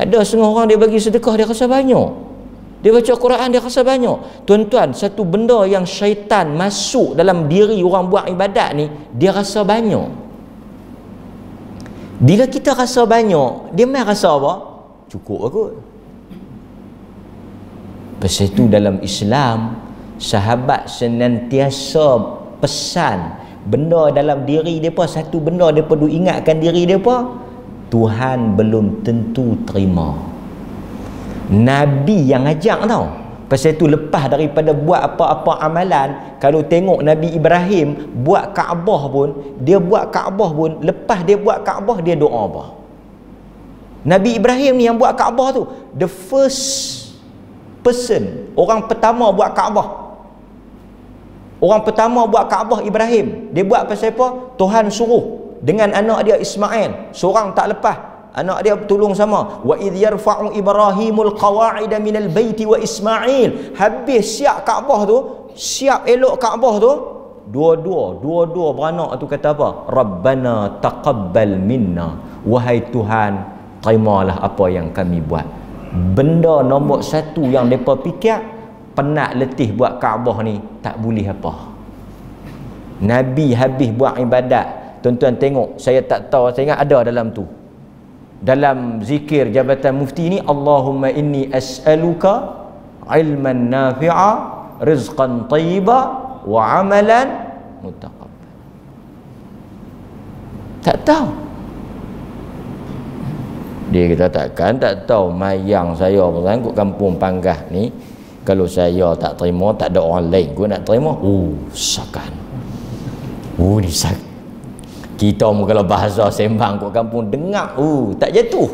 Ada setengah orang dia bagi sedekah dia rasa banyak, dia baca Quran dia rasa banyak. Tuan-tuan, satu benda yang syaitan masuk dalam diri orang buat ibadat ni, dia rasa banyak. Bila kita rasa banyak, dia main rasa apa? Cukup kot. Pasal itu dalam Islam, sahabat senantiasa pesan benda dalam diri mereka, satu benda mereka perlu ingatkan diri mereka, Tuhan belum tentu terima. Nabi yang ajak tau. Pasal itu lepas daripada buat apa-apa amalan, kalau tengok Nabi Ibrahim buat Kaabah pun, lepas dia buat Kaabah dia doa apa? Nabi Ibrahim ni yang buat Kaabah tu, the first person, orang pertama buat Kaabah. Orang pertama buat Kaabah Ibrahim. Dia buat pasal apa? Tuhan suruh dengan anak dia Ismail, seorang tak lepas. Anak dia tolong sama. Wa idh yarfa'u Ibrahimul qawa'ida minal baiti wa Ismail. Habis siap Kaabah tu, siap elok Kaabah tu, dua-dua beranak tu kata apa? Rabbana taqabbal minna. Wahai Tuhan, terimalah apa yang kami buat. Benda nombor satu yang mereka fikir, penat letih buat Kaabah ni, tak boleh apa. Nabi habis buat ibadat, tuan-tuan tengok, saya tak tahu, saya ingat ada dalam tu, dalam zikir jabatan mufti ni, Allahumma inni as'aluka ilman nafi'a, rizqan tayyiba, wa amalan mutaqabbal. Tak tahu. Dia kata tak tahu mayang saya kat kampung Panggah ni, kalau saya tak terima, tak ada orang lain pun nak terima. Sakan. Ni sak. Kita mu kalau bahasa sembang kat kampung dengar, tak jatuh.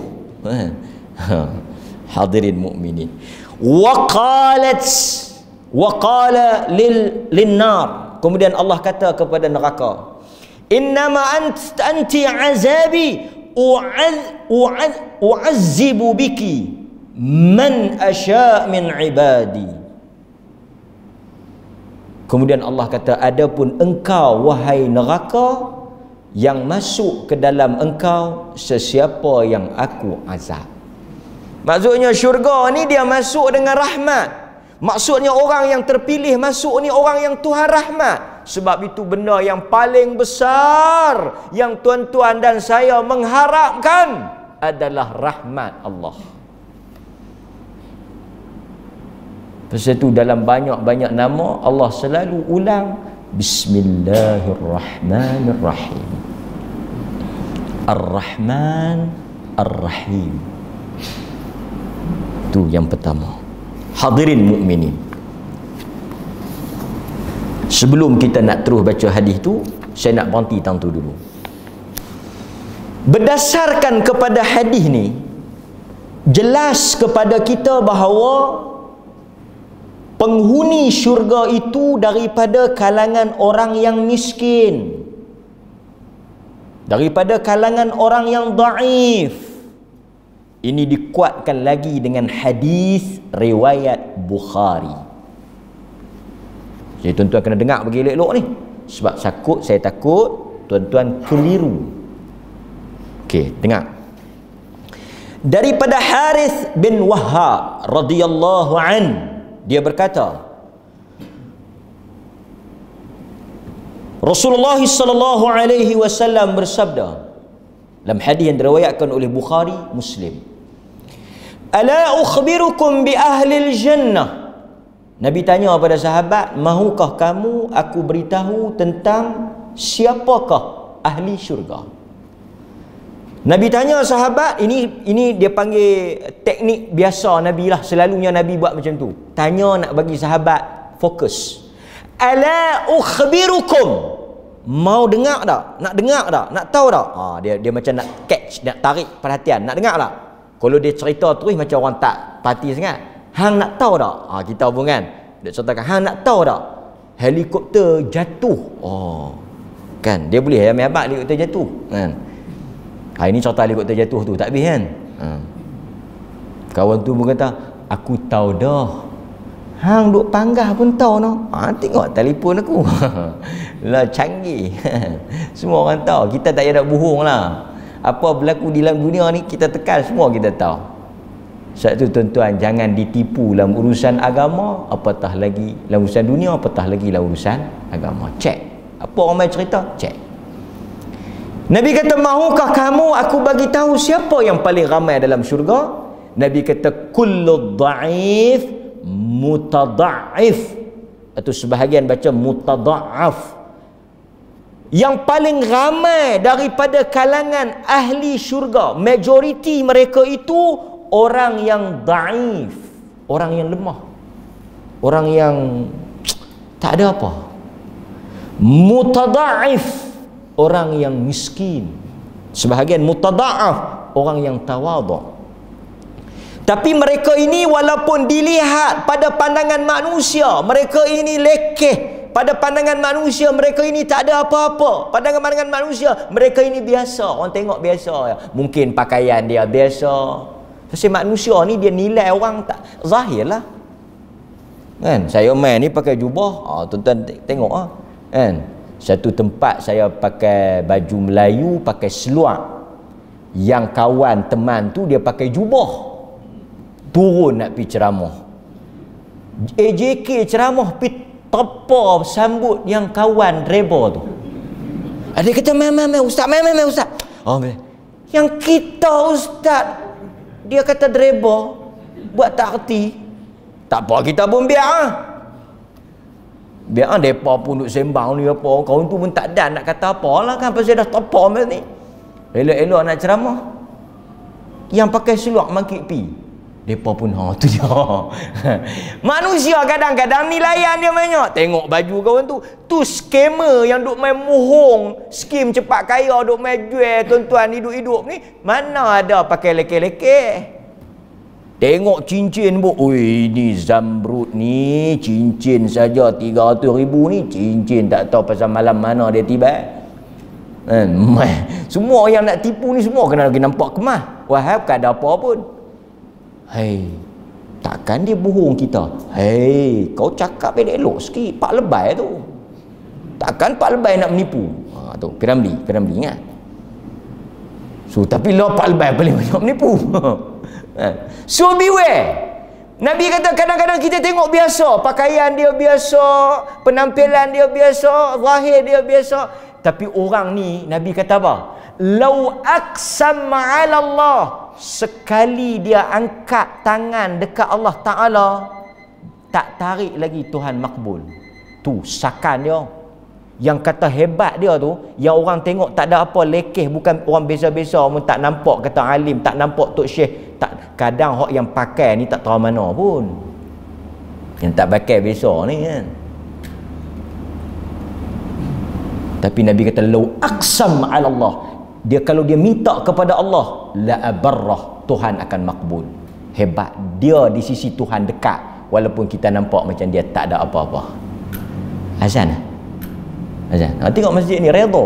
Hadirin mukminin. Wa qala lin nar. Kemudian Allah kata kepada neraka, innama anti azabi u'azzibu biki man asya' min ibadi. Kemudian Allah kata, adapun engkau wahai neraka, yang masuk ke dalam engkau sesiapa yang aku azab. Maksudnya syurga ni dia masuk dengan rahmat. Maksudnya orang yang terpilih masuk ni orang yang Tuhan rahmat. Sebab itu benda yang paling besar yang tuan-tuan dan saya mengharapkan adalah rahmat Allah. Pasal itu dalam banyak-banyak nama Allah selalu ulang Bismillahirrahmanirrahim. Ar-Rahman Ar-Rahim. Itu yang pertama. Hadirin mukminin, sebelum kita nak terus baca hadis tu, saya nak berhenti tang tu dulu. Berdasarkan kepada hadis ni, jelas kepada kita bahawa penghuni syurga itu daripada kalangan orang yang miskin, daripada kalangan orang yang dhaif. Ini dikuatkan lagi dengan hadis riwayat Bukhari. Jadi tuan-tuan kena dengar bagi elok-elok ni, sebab saya takut tuan-tuan keliru. Okey, dengar. Daripada Harith bin Wahhab radhiyallahu an, dia berkata, Rasulullah sallallahu alaihi wasallam bersabda dalam hadis yang diriwayatkan oleh Bukhari, Muslim, "Ala ukhbirukum bi ahli al-jannah?" Nabi tanya kepada sahabat, "Mahukah kamu aku beritahu tentang siapakah ahli syurga?" Nabi tanya sahabat, ini dia panggil teknik biasa Nabi lah, selalunya Nabi buat macam tu. Tanya nak bagi sahabat fokus. "Ala ukhbirukum?" Mau dengar tak? Nak dengar tak? Nak tahu tak? Dia macam nak catch, nak tarik perhatian. Nak dengar tak? Kalau dia cerita terus macam orang tak parti sangat. Hang nak tahu tak? Kita pun kan, dia ceritakan, hang nak tahu tak? Helikopter jatuh. Kan, dia boleh ambil abad helikopter jatuh kan. Ini cerita helikopter jatuh tu tak habis kan. Kawan tu pun kata, "Aku tahu dah. Hang duk panggah pun tahu no." Tengok telefon aku. Lah canggih. Semua orang tahu. Kita tak payah nak bohong lah. Apa berlaku di dalam dunia ni kita tekan, semua kita tahu. Sebab tu tuan-tuan, jangan ditipu dalam urusan agama, apatah lagi dalam urusan dunia, apatah lagi dalam urusan agama. Cek. Apa orang main cerita? Cek. Nabi kata, "Mahukah kamu aku bagi tahu siapa yang paling ramai dalam syurga?" Nabi kata, "Kullu dha'if mutada'if." Atau sebahagian baca mutada'af. Yang paling ramai daripada kalangan ahli syurga, majoriti mereka itu orang yang da'if, orang yang lemah, orang yang tak ada apa. Mutada'if, orang yang miskin. Sebahagian mutada'af, orang yang tawadhu'. Tapi mereka ini walaupun dilihat pada pandangan manusia, mereka ini lekeh. Pada pandangan manusia, mereka ini tak ada apa-apa. Pandangan manusia, mereka ini biasa. Orang tengok biasa. Mungkin pakaian dia biasa. Sebab manusia ni dia nilai orang tak zahir lah. Kan? Saya main ni pakai jubah. Tuan-tuan tengok lah. Kan? Satu tempat saya pakai baju Melayu, pakai seluar. Yang kawan teman tu dia pakai jubah. Turun nak pergi ceramah. AJK ceramah pergi tepa sambut yang kawan reba tu. Ada kata, "Mai ustaz, mai ustaz." Yang kita ustaz, dia kata reba, buat tak erti. Tak apa, kita pun biar. Biar depa pun duk sembang ni apa. Kawan tu pun tak dan nak kata apalah kan, pasal dah tepa macam ni. Elok-elok nak ceramah, yang pakai seluar mangkit pi. Depa pun tu dia. Manusia kadang-kadang nilaian dia banyak. Tengok baju kawan tu. Tu skamer yang duk main mohong, skim cepat kaya, duk main jual tuan-tuan hidup-hidup ni. Mana ada pakai leke-leke. Tengok cincin bu. Ui, ni Zamrud ni cincin saja 300,000 ni. Cincin tak tahu pasal malam mana dia tiba. Semua yang nak tipu ni semua kena lagi nampak kemah. Wahab tak ada apa pun. Hei, takkan dia bohong kita? Hei, kau cakap elok sikit, Pak Lebay tu. Takkan Pak Lebay nak menipu? Tu Piramli ingat. So tapi lah Pak Lebay paling banyak menipu. So beware. Nabi kata kadang-kadang kita tengok biasa, pakaian dia biasa, penampilan dia biasa, zahir dia biasa, tapi orang ni Nabi kata apa? Lau aqsam 'ala Allah, sekali dia angkat tangan dekat Allah Ta'ala, tak tarik lagi Tuhan makbul. Tu sakan dia. Yang kata hebat dia tu, yang orang tengok tak ada apa, lekeh, bukan orang biasa-biasa pun, tak nampak kata alim, tak nampak tok syekh, tak, kadang hok yang pakai ni tak tahu mana pun. Yang tak pakai biasa ni kan. Tapi Nabi kata lau aqsam 'ala Allah, dia kalau dia minta kepada Allah, la abarrah, Tuhan akan makbul. Hebat dia di sisi Tuhan dekat, walaupun kita nampak macam dia tak ada apa-apa. Azan. Tengok masjid ni redha.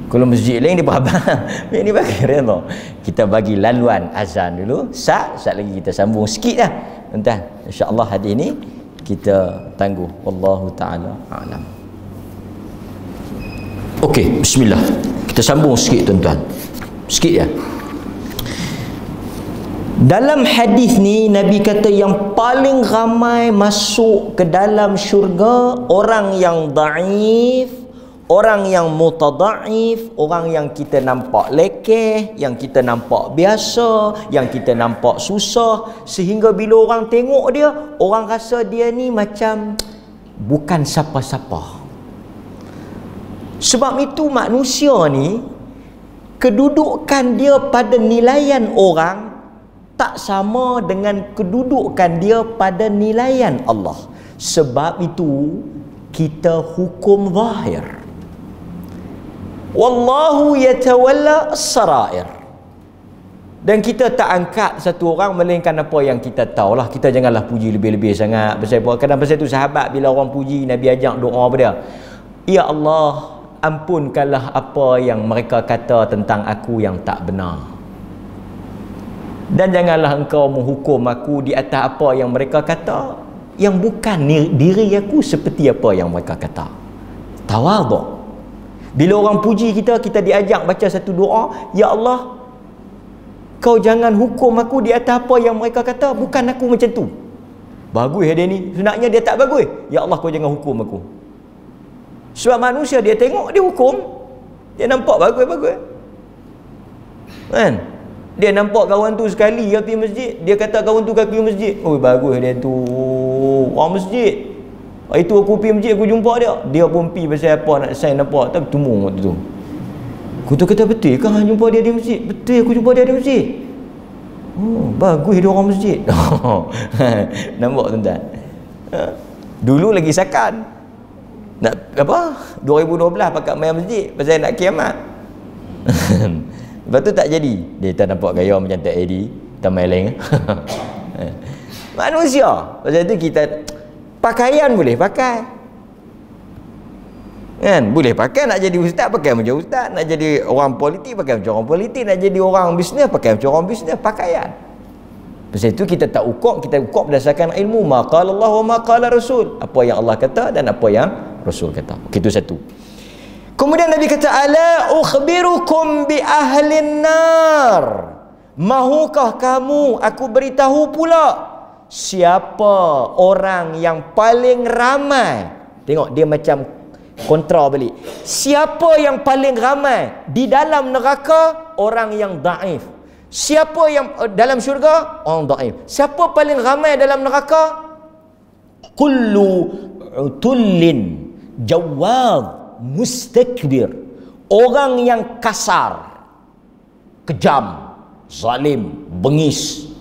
Kalau masjid lain dia berabang, ni bagi redha. Kita bagi laluan azan dulu. Sat lagi kita sambung sikit dah. Entah, insya-Allah hadis ni kita tangguh. Wallahu taala a'lam. Okey, bismillah. Kita sambung sikit tuan-tuan. Sikit ya. Dalam hadis ni Nabi kata yang paling ramai masuk ke dalam syurga orang yang dhaif, Orang yang mutadaif, orang yang kita nampak lekeh, yang kita nampak biasa, yang kita nampak susah, sehingga bila orang tengok dia, orang rasa dia ni macam bukan siapa-siapa. Sebab itu manusia ni, kedudukan dia pada nilaian orang tak sama dengan kedudukan dia pada nilaian Allah. Sebab itu kita hukum zahir. Wallahu yatawalla as-sarair. Dan kita tak angkat satu orang melainkan apa yang kita tahulah. Kita janganlah puji lebih-lebih sangat. Kadang pasal tu sahabat bila orang puji, Nabi ajak doa pada dia, ya Allah, ampunkanlah apa yang mereka kata tentang aku yang tak benar. Dan janganlah engkau menghukum aku di atas apa yang mereka kata yang bukan diri aku seperti apa yang mereka kata. Tawaduk. Bila orang puji kita, kita diajak baca satu doa, ya Allah, kau jangan hukum aku di atas apa yang mereka kata, bukan aku macam tu. Bagus dia ni, sebenarnya dia tak bagus. Ya Allah, kau jangan hukum aku. Sebab manusia dia tengok, dia hukum, dia nampak bagus-bagus kan. Dia nampak kawan tu sekali dia pergi masjid, dia kata kawan tu kaki masjid, oh bagus dia tu, orang masjid. Itu aku pergi masjid, aku jumpa dia, dia pun pergi pasal apa, nak sign apa, tak bertemu waktu tu. Aku tu kata, betul ke jumpa dia di masjid? Betul, aku jumpa dia di masjid. Oh, bagus dia orang masjid. Nampak tuan-tuan? Dulu lagi sakan nak apa, 2012 pakat main masjid pasal nak kiamat. Lepas tu tak jadi. Dia tak nampak gaya macam tak Eddie, tak main lain. Manusia. Pasal tu kita pakaian boleh pakai kan, boleh pakai. Nak jadi ustaz pakai macam ustaz, nak jadi orang politik pakai macam orang politik, nak jadi orang bisnes pakai macam orang bisnes. Pakaian. Pasal itu kita tak ukur, kita ukur berdasarkan ilmu. Ma qala Allah wa ma qala Rasul, apa yang Allah kata dan apa yang Rasul kata. Itu satu. Kemudian Nabi kata, ala ukhbirukum bi ahlin nar, mahukah kamu aku beritahu pula siapa orang yang paling ramai. Tengok dia macam kontra balik. Siapa yang paling ramai di dalam neraka? Orang yang daif. Siapa yang dalam syurga? Orang daif. Siapa paling ramai dalam neraka? Kullu utullin jawad mustakbir. Orang yang kasar, kejam, zalim, bengis.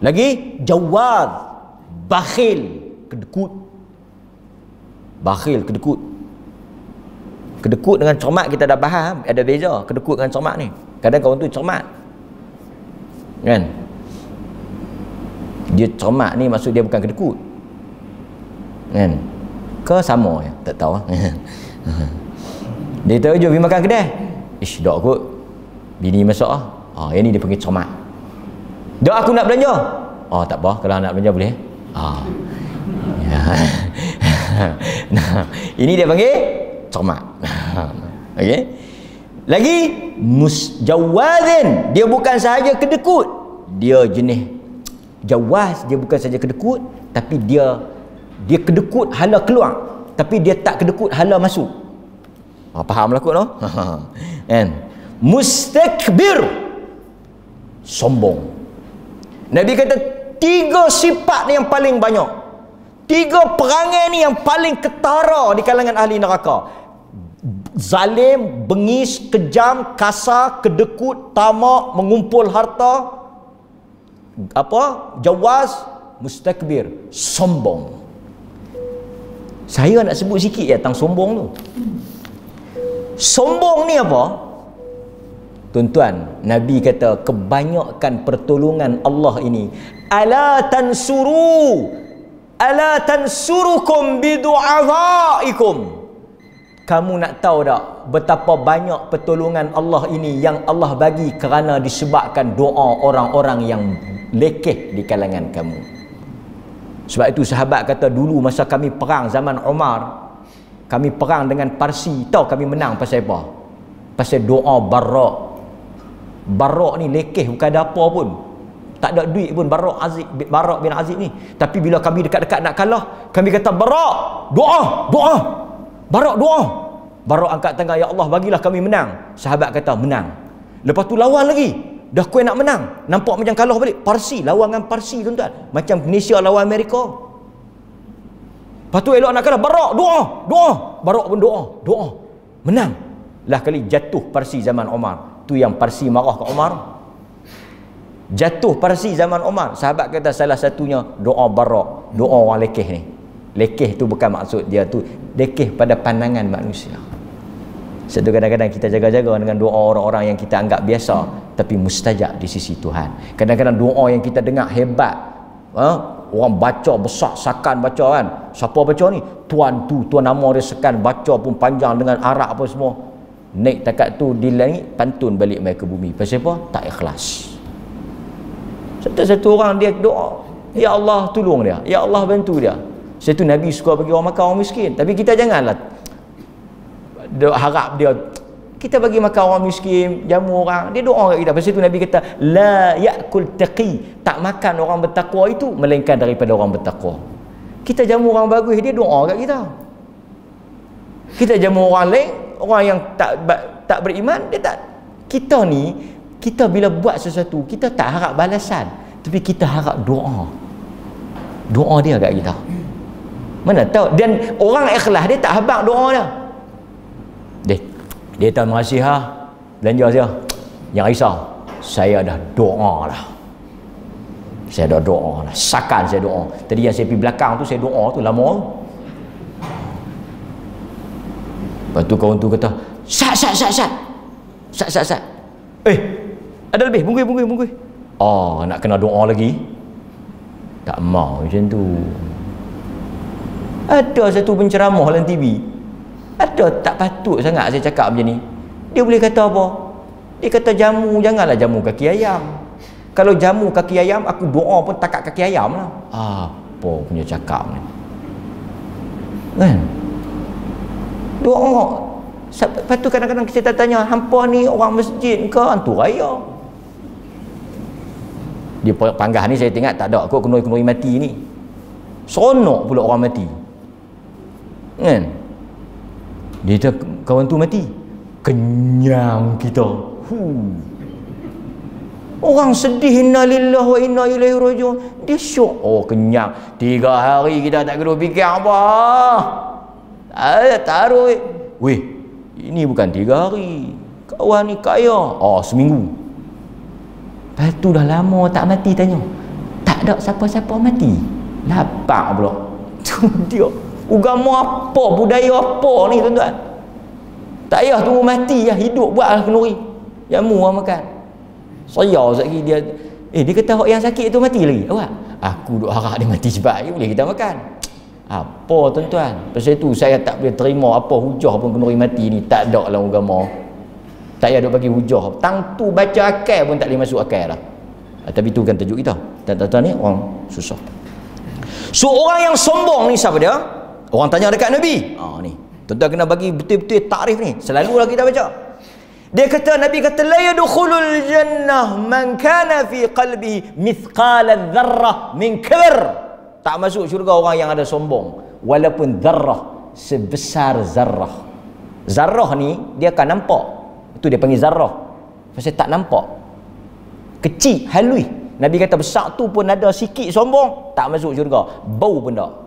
Lagi jawad, bakhil, kedekut. Bakhil, kedekut. Kedekut dengan cermat kita dah faham, ada beza kedekut dengan cermat ni. Kadang kawan tu cermat kan, dia cermat ni maksud dia bukan kedekut kan, ke sama ya? Tak tahu. Dia tahu je pergi makan kedai, ish dak kot bini masak yang ni dia panggil cermat. Dak aku nak belanja, tak apa, kalau nak belanja boleh. Nah, ini dia panggil cermat. Okey. Lagi musjawadin, dia bukan sahaja kedekut, dia jenis jawaz, dia bukan sahaja kedekut, tapi dia kedekut hala keluar, tapi dia tak kedekut hala masuk. Fahamlah kot no? Kan? Mustakbir, sombong. Nabi kata 3 sifat ni yang paling banyak, 3 perangai ni yang paling ketara di kalangan ahli neraka. Zalim, bengis, kejam, kasar, kedekut, tamak, mengumpul harta, jawaz, mustakbir, sombong. Saya nak sebut sikit ya tentang sombong tu. Sombong ni apa? Tuan-tuan, Nabi kata kebanyakan pertolongan Allah ini, ala tansurukum bidu'afaikum. Kamu nak tahu tak betapa banyak pertolongan Allah ini yang Allah bagi kerana disebabkan doa orang-orang yang lekeh di kalangan kamu. Sebab itu sahabat kata dulu masa kami perang zaman Umar, kami perang dengan Parsi, tahu kami menang pasal apa? Pasal doa Barak. Barak ni lekeh, bukan ada apa pun, tak ada duit pun Barak bin Azib ni. Tapi bila kami dekat-dekat nak kalah, kami kata Barak, doa, Barak doa. Barak angkat tangan, ya Allah bagilah kami menang. Sahabat kata menang. Lepas tu lawan lagi, dah kuih nak menang, nampak macam kalah balik. Parsi, lawan dengan Parsi tuan-tuan, macam Malaysia lawan Amerika. Lepas tu elok nak kalah, Barak doa, Barak pun doa, menang. Lah kali jatuh Parsi zaman Umar. Tu yang Parsi marah ke Umar. Jatuh Parsi zaman Umar. Sahabat kata salah satunya doa Barak, doa orang lekeh ni. Lekeh tu bukan maksud dia tu, lekeh pada pandangan manusia. Satu kadang-kadang kita jaga-jaga dengan doa orang-orang yang kita anggap biasa, tapi mustajab di sisi Tuhan. Kadang-kadang doa yang kita dengar hebat, orang baca besar sakan baca kan. Siapa baca ni? Tuan tu, tuan nama dia sekan, baca pun panjang dengan arak apa semua. Naik takat tu di langit, pantun balik mai ke bumi. Pasal apa? Tak ikhlas. Satu-satu orang dia doa, ya Allah tolong dia, ya Allah bantu dia. Satu Nabi suka bagi orang makan orang miskin, tapi kita janganlah harap dia kita bagi makan orang miskin, jamu orang, dia doa kat kita. Pasal itu Nabi kata la ya'kul taqi, tak makan orang bertakwa itu melainkan daripada orang bertakwa. Kita jamu orang bagus, dia doa kat kita. Kita jamu orang lain, orang yang tak beriman, dia tak. Kita ni, kita bila buat sesuatu, kita tak harap balasan, tapi kita harap doa dia kat kita. Mana tahu, dan orang ikhlas dia tak habaq doa dia. Dia tahu makasih belanja saya. Jangan risau, saya dah doa lah. Saya dah doa lah. Sakan saya doa. Tadi yang saya pergi belakang tu, saya doa tu lama tu. Lepas tu kawan tu kata, Sat. Ada lebih, bungkus. Nak kena doa lagi. Tak mau macam tu. Ada satu penceramah dalam TV, ada tak patut sangat saya cakap macam ni. Dia boleh kata apa? Dia kata jamu, janganlah jamu kaki ayam. Kalau jamu kaki ayam, aku doa pun takat kaki ayam lah. Apa punya cakap ni kan? Doa. Lepas tu kadang-kadang kita tanya, hampa ni orang masjid ke hantu raya? Dia panggah ni saya tengok tak ada kot kenuri-kenuri mati ni. Seronok pula orang mati kan? Dia kata kawan tu mati, kenyang kita. Orang sedih, inna lillahi wa inna ilaihi rajiun, dia syok, kenyang. 3 hari kita tak kena fikir apa. Taruh weh, ini bukan 3 hari, kawan ni kaya. Seminggu. Lepas tu dah lama tak mati, tanya tak ada siapa-siapa mati, lapak pula. Tu dia agama apa, budaya apa ni tuan-tuan. Tak payah tunggu mati, hidup buatlah kenuri, jamu orang makan. Saya sekali dia kata orang yang sakit tu mati lagi. Awak, aku duk harap dia mati cepat, boleh kita makan. Apa tuan-tuan? Pasal itu saya tak boleh terima apa hujah pun kenuri mati ni, tak ada dalam agama. Tak payah duk bagi hujah. Tang tu baca akal pun tak boleh masuk akal lah. Tapi tu kan tajuk kita. Tuan-tuan ni orang susah. So orang yang sombong ni siapa dia? Orang tanya dekat Nabi. Ni. Tuan-tuan kena bagi betul-betul takrif ni. Selalulah kita baca. Dia kata, Nabi kata, la yadkhulul jannah man kana fi qalbihi mithqala dzarrah min kibr. Tak masuk syurga orang yang ada sombong, walaupun zarrah, sebesar zarrah. Zarrah ni dia akan nampak. Itu dia panggil zarrah. Pasal tak nampak. Kecil, halus. Nabi kata besar tu pun ada sikit sombong, tak masuk syurga. Bau benda.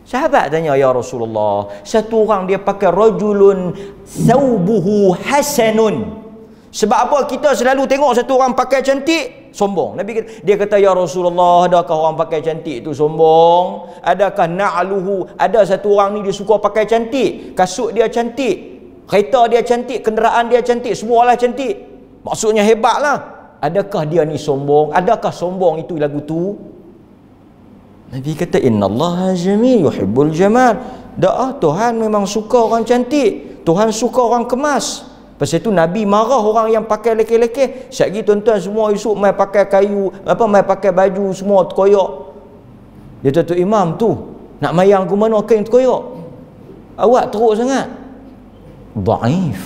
Sahabat tanya, ya Rasulullah, satu orang dia pakai rajulun thawbuhu hasanun. Sebab apa kita selalu tengok satu orang pakai cantik, sombong. Nabi dia kata, ya Rasulullah, adakah orang pakai cantik itu sombong? Adakah na'luhu, ada satu orang ni dia suka pakai cantik, kasut dia cantik, kereta dia cantik, kenderaan dia cantik, semualah cantik, maksudnya hebatlah. Adakah dia ni sombong? Adakah sombong itu lagu tu? Nabi kata, innallaha jamil yuhibbul jamal. Tuhan memang suka orang cantik, Tuhan suka orang kemas. Pasal itu Nabi marah orang yang pakai lekeh-lekeh. Sekali tuan-tuan semua esok mai pakai kayu, mai pakai baju semua terkoyak. Dia kata, imam tu nak mayang ke mana kain terkoyak? Awak teruk sangat. Dhaif.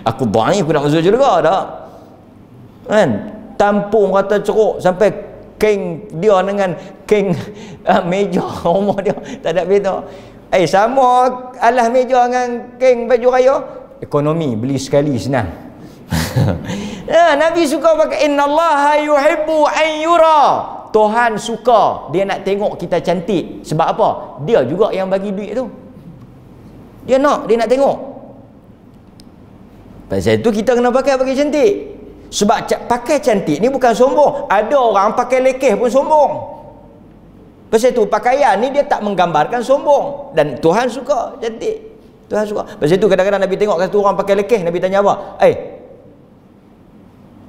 Aku dhaif, aku nak masuk syurga dah. Kan? Tampung kata ceruk sampai kain dia dengan kain meja rumah dia tak ada beza. Sama alas meja dengan kain baju raya. Ekonomi, beli sekali senang. Nabi suka pakai innallaha yuhibbu an yura. Tuhan suka, dia nak tengok kita cantik. Sebab apa? Dia juga yang bagi duit tu. Dia nak tengok. Pasal itu kita kena pakai cantik. Sebab pakai cantik ni bukan sombong. Ada orang pakai lekeh pun sombong. Pasal itu pakaian ni dia tak menggambarkan sombong. Dan Tuhan suka cantik. Tuhan suka. Pasal itu kadang-kadang Nabi tengok satu orang pakai lekeh, Nabi tanya apa?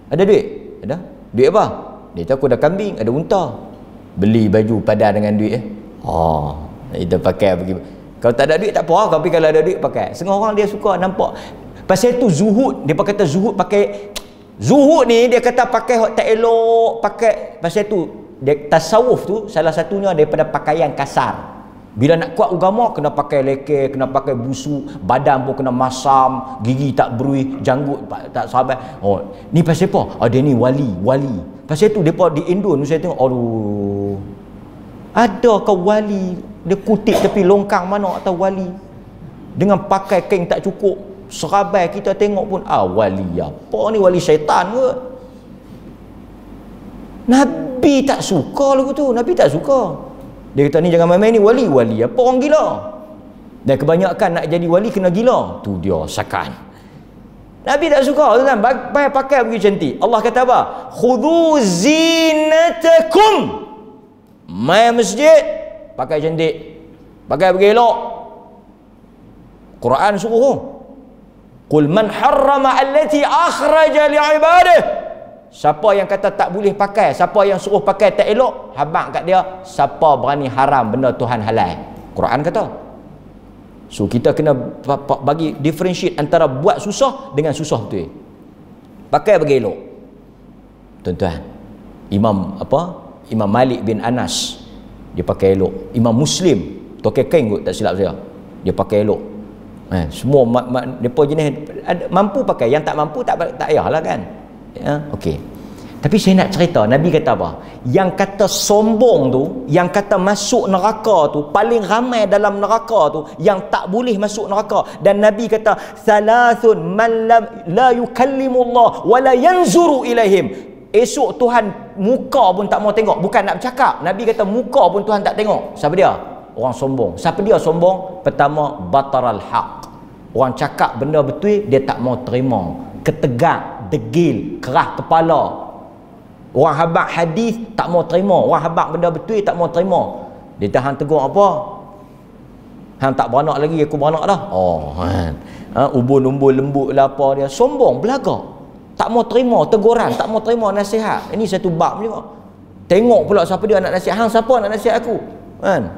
Ada duit? Ada. Duit apa? Dia tahu aku dah kambing, ada unta. Beli baju padan dengan duit. Kita pakai pergi. Kalau tak ada duit tak apa, tapi kalau ada duit pakai. Setengah orang dia suka nampak. Pasal itu zuhud, dia kata zuhud pakai. Zuhud ni dia kata pakai hak tak elok, pakai. Pasal itu dia tasawuf tu salah satunya daripada pakaian kasar. Bila nak kuat agama kena pakai lekeh, kena pakai busuk, badan pun kena masam, gigi tak berui, janggut tak sahabat. Ni pasal apa? Dia ni wali. Pasal tu depa di Indo ni saya tengok, aduh. Adakah wali dia kutip tepi longkang mana atau wali dengan pakai kain tak cukup, serabai kita tengok pun wali apa ni, wali syaitan ke? Nabi tak suka lagu tu, Nabi tak suka. Dia kata ni jangan main-main ni wali apa orang gila. Dan kebanyakan nak jadi wali kena gila. Tu dia sakan. Nabi tak suka tuan, pakai pergi cantik. Allah kata apa? Khudhu zinatakum. Mai masjid pakai cantik. Pakai pergi elok. Quran suruh. Qul man harrama allati akhraja li'ibadihi. Siapa yang kata tak boleh pakai, siapa yang suruh pakai tak elok, habaq kat dia, siapa berani haram benda Tuhan halal. Quran kata. So kita kena bagi differentiate antara buat susah dengan susah betul. Pakai bagi elok. Tuan-tuan, Imam Malik bin Anas dia pakai elok. Imam Muslim tokai kain kot tak silap saya, dia pakai elok. Semua depa jenis mampu pakai, yang tak mampu tak payahlah kan. Okey. Tapi saya nak cerita Nabi kata apa? Yang kata sombong tu, yang kata masuk neraka tu, paling ramai dalam neraka tu yang tak boleh masuk neraka. Dan Nabi kata salasun man la yukallimullah wa la yanzuru ilaihim. Esok Tuhan muka pun tak mau tengok, bukan nak bercakap. Nabi kata muka pun Tuhan tak tengok. Siapa dia? Orang sombong. Siapa dia sombong? Pertama, bataral haq. Orang cakap benda betul dia tak mau terima. Ketegak, degil, keras kepala. Orang habaq hadis tak mau terima, orang habaq benda betul tak mau terima. Dia tahan tegur apa? Hang tak beranak lagi, aku beranak dah. Ubun-umbun lembut lah apa dia. Sombong, belagak. Tak mau terima teguran, tak mau terima nasihat. Ini satu bab juga. Tengok pula siapa dia nak nasihat. Hang siapa nak nasihat aku? Kan?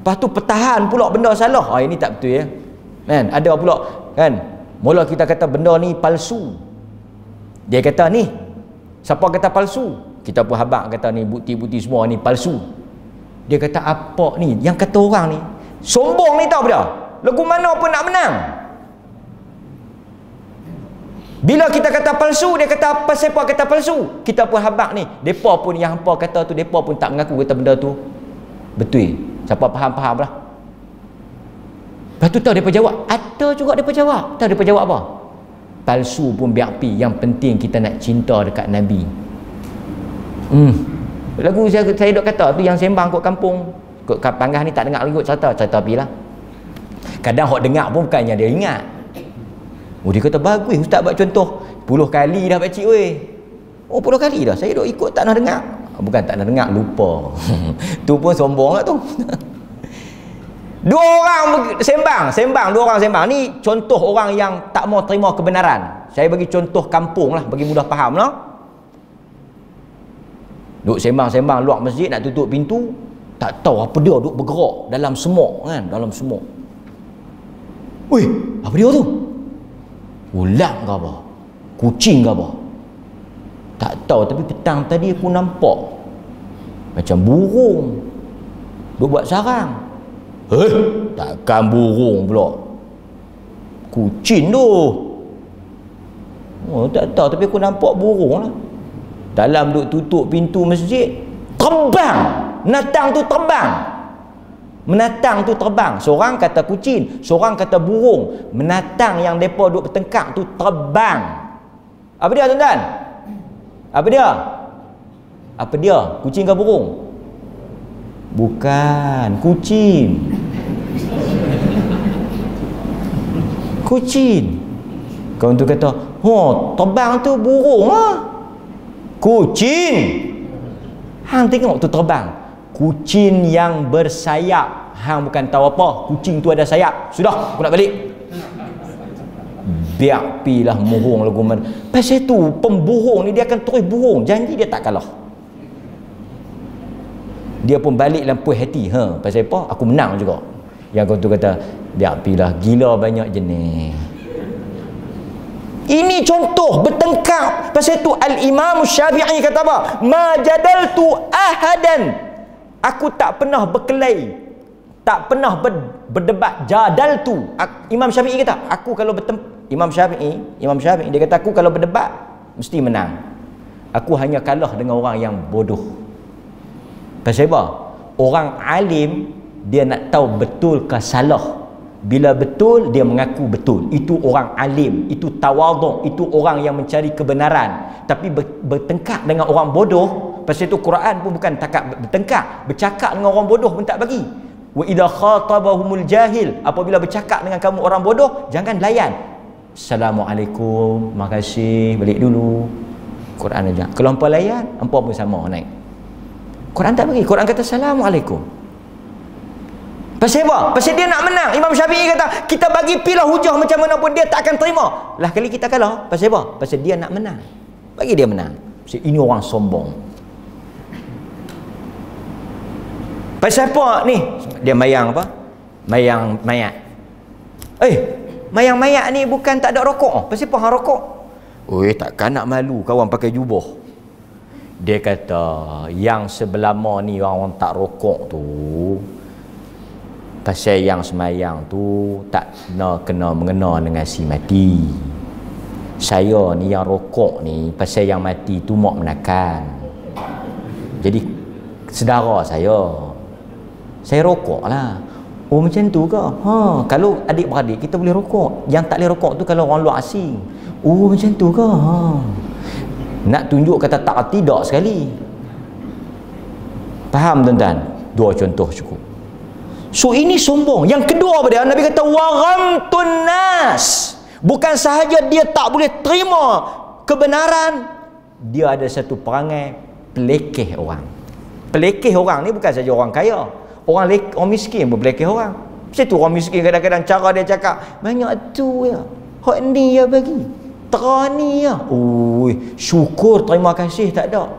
Lepas tu pertahan pula benda salah. Ini tak betul ya. Kan? Ada pula kan? Mula kita kata benda ni palsu. Dia kata ni, siapa kata palsu? Kita pun habaq kata ni bukti-bukti semua ni palsu. Dia kata apa ni? Yang kata orang ni sombong ni tahu dah. Lagu mana pun nak menang. Bila kita kata palsu, dia kata apa siapa kata palsu? Kita pun habaq ni. Depa pun yang hampa kata tu, depa pun tak mengaku kata benda tu betul. Siapa faham-faham lah. Lepas tu tahu mereka jawab. Ada juga mereka jawab. Tahu mereka jawab apa? Palsu pun biar pi. Yang penting kita nak cinta dekat Nabi. Lagu saya duk kata tu yang sembang kot kampung. Kot Panggah ni tak dengar lagi kot cerita pi lah. Kadang hok dengar pun bukannya dia ingat. Dia kata bagus ustaz buat contoh. 10 kali dah pakcik weh. 10 kali dah. Saya duk ikut tak nak dengar. Bukan tak nak dengar, lupa. Tu pun sombong lah tu. Dua orang sembang, dua orang sembang. Ni contoh orang yang tak mau terima kebenaran. Saya bagi contoh kampung lah, bagi mudah faham lah. Duk sembang-sembang luar masjid nak tutup pintu, tak tahu apa dia duk bergerak dalam semut kan, dalam semut. Weh, apa dia tu? Ular ke apa? Kucing ke apa? Tak tahu, tapi petang tadi aku nampak macam burung duk buat sarang. Takkan burung pula, kucing tu. Tak tahu, tapi aku nampak burung lah. Dalam duk tutup pintu masjid, terbang. Natang tu terbang. Menatang tu terbang. Seorang kata kucing, seorang kata burung. Menatang yang mereka duduk bertengkar tu terbang. Apa dia tuan-tuan? Apa dia? Apa dia? Kucing ke burung? Bukan, kucing. Kucing. Kawan tu kata, "Oh, terbang tu burung ah." Kucing. Hang tengok tu terbang. Kucing yang bersayap. Hang bukan tahu apa, kucing tu ada sayap. Sudah, aku nak balik. Biar pilah mohong lagu mana. Pasal tu pembohong ni dia akan terus bohong, janji dia tak kalah. Dia pun balik dalam puas hati. Pasal apa? Aku menang juga. Yang kau tu kata, biar pilah, gila banyak jenis. Ini contoh bertengkar. Pasal tu Al-Imam Syafi'i kata apa? Ma jadaltu ahadan. Aku tak pernah berkelahi, tak pernah berdebat. Jadal tu Imam Syafi'i kata, aku kalau Imam Syafi'i dia kata, aku kalau berdebat mesti menang. Aku hanya kalah dengan orang yang bodoh. Pasal apa? Orang alim dia nak tahu betul ke salah. Bila betul dia mengaku betul. Itu orang alim, itu tawaduk, itu orang yang mencari kebenaran. Tapi bertengkar dengan orang bodoh. Pasal itu Quran pun bukan takat bertengkar, bercakap dengan orang bodoh pun tak bagi. Wa idza khatabahumul jahil, apabila bercakap dengan kamu orang bodoh, jangan layan. Assalamualaikum, makasih, balik dulu. Quran aja. Kalau hangpa layan, hangpa pun sama naik. Quran tak bagi. Quran kata Assalamualaikum. Pasal apa? Pasal dia nak menang. Imam Syafi'i kata, kita bagi pilah hujah macam mana pun dia tak akan terima. Lah kali kita kalah. Pasal apa? Pasal dia nak menang. Bagi dia menang. Pasal ini orang sombong. Pasal apa ni? Dia mayang apa? Mayang mayat. Mayang mayat ni bukan tak ada rokok. Pasal apa hang rokok? Oi, takkan nak malu kawan pakai jubah. Dia kata, yang sebelah ni orang tak rokok tu. Pasal yang semayang tu tak kena mengena dengan si mati. Saya ni yang rokok ni pasal yang mati tu mak menakan. Jadi saudara saya rokok lah. Oh macam tu ke? Kalau adik-beradik kita boleh rokok. Yang tak boleh rokok tu kalau orang luar asing. Oh macam tu ke? Nak tunjuk kata tak tidak sekali. Faham tuan-tuan? 2 contoh cukup. So ini sombong. Yang kedua apa dia? Nabi kata waghamtun nas. Bukan sahaja dia tak boleh terima kebenaran, dia ada satu perangai pelekeh orang. Pelekeh orang ni bukan saja orang kaya. Orang miskin pun pelekeh orang. Macam tu orang miskin kadang-kadang cara dia cakap, banyak tu ya. Hak ni ya bagi. Terani ya. Oi, syukur terima kasih tak ada.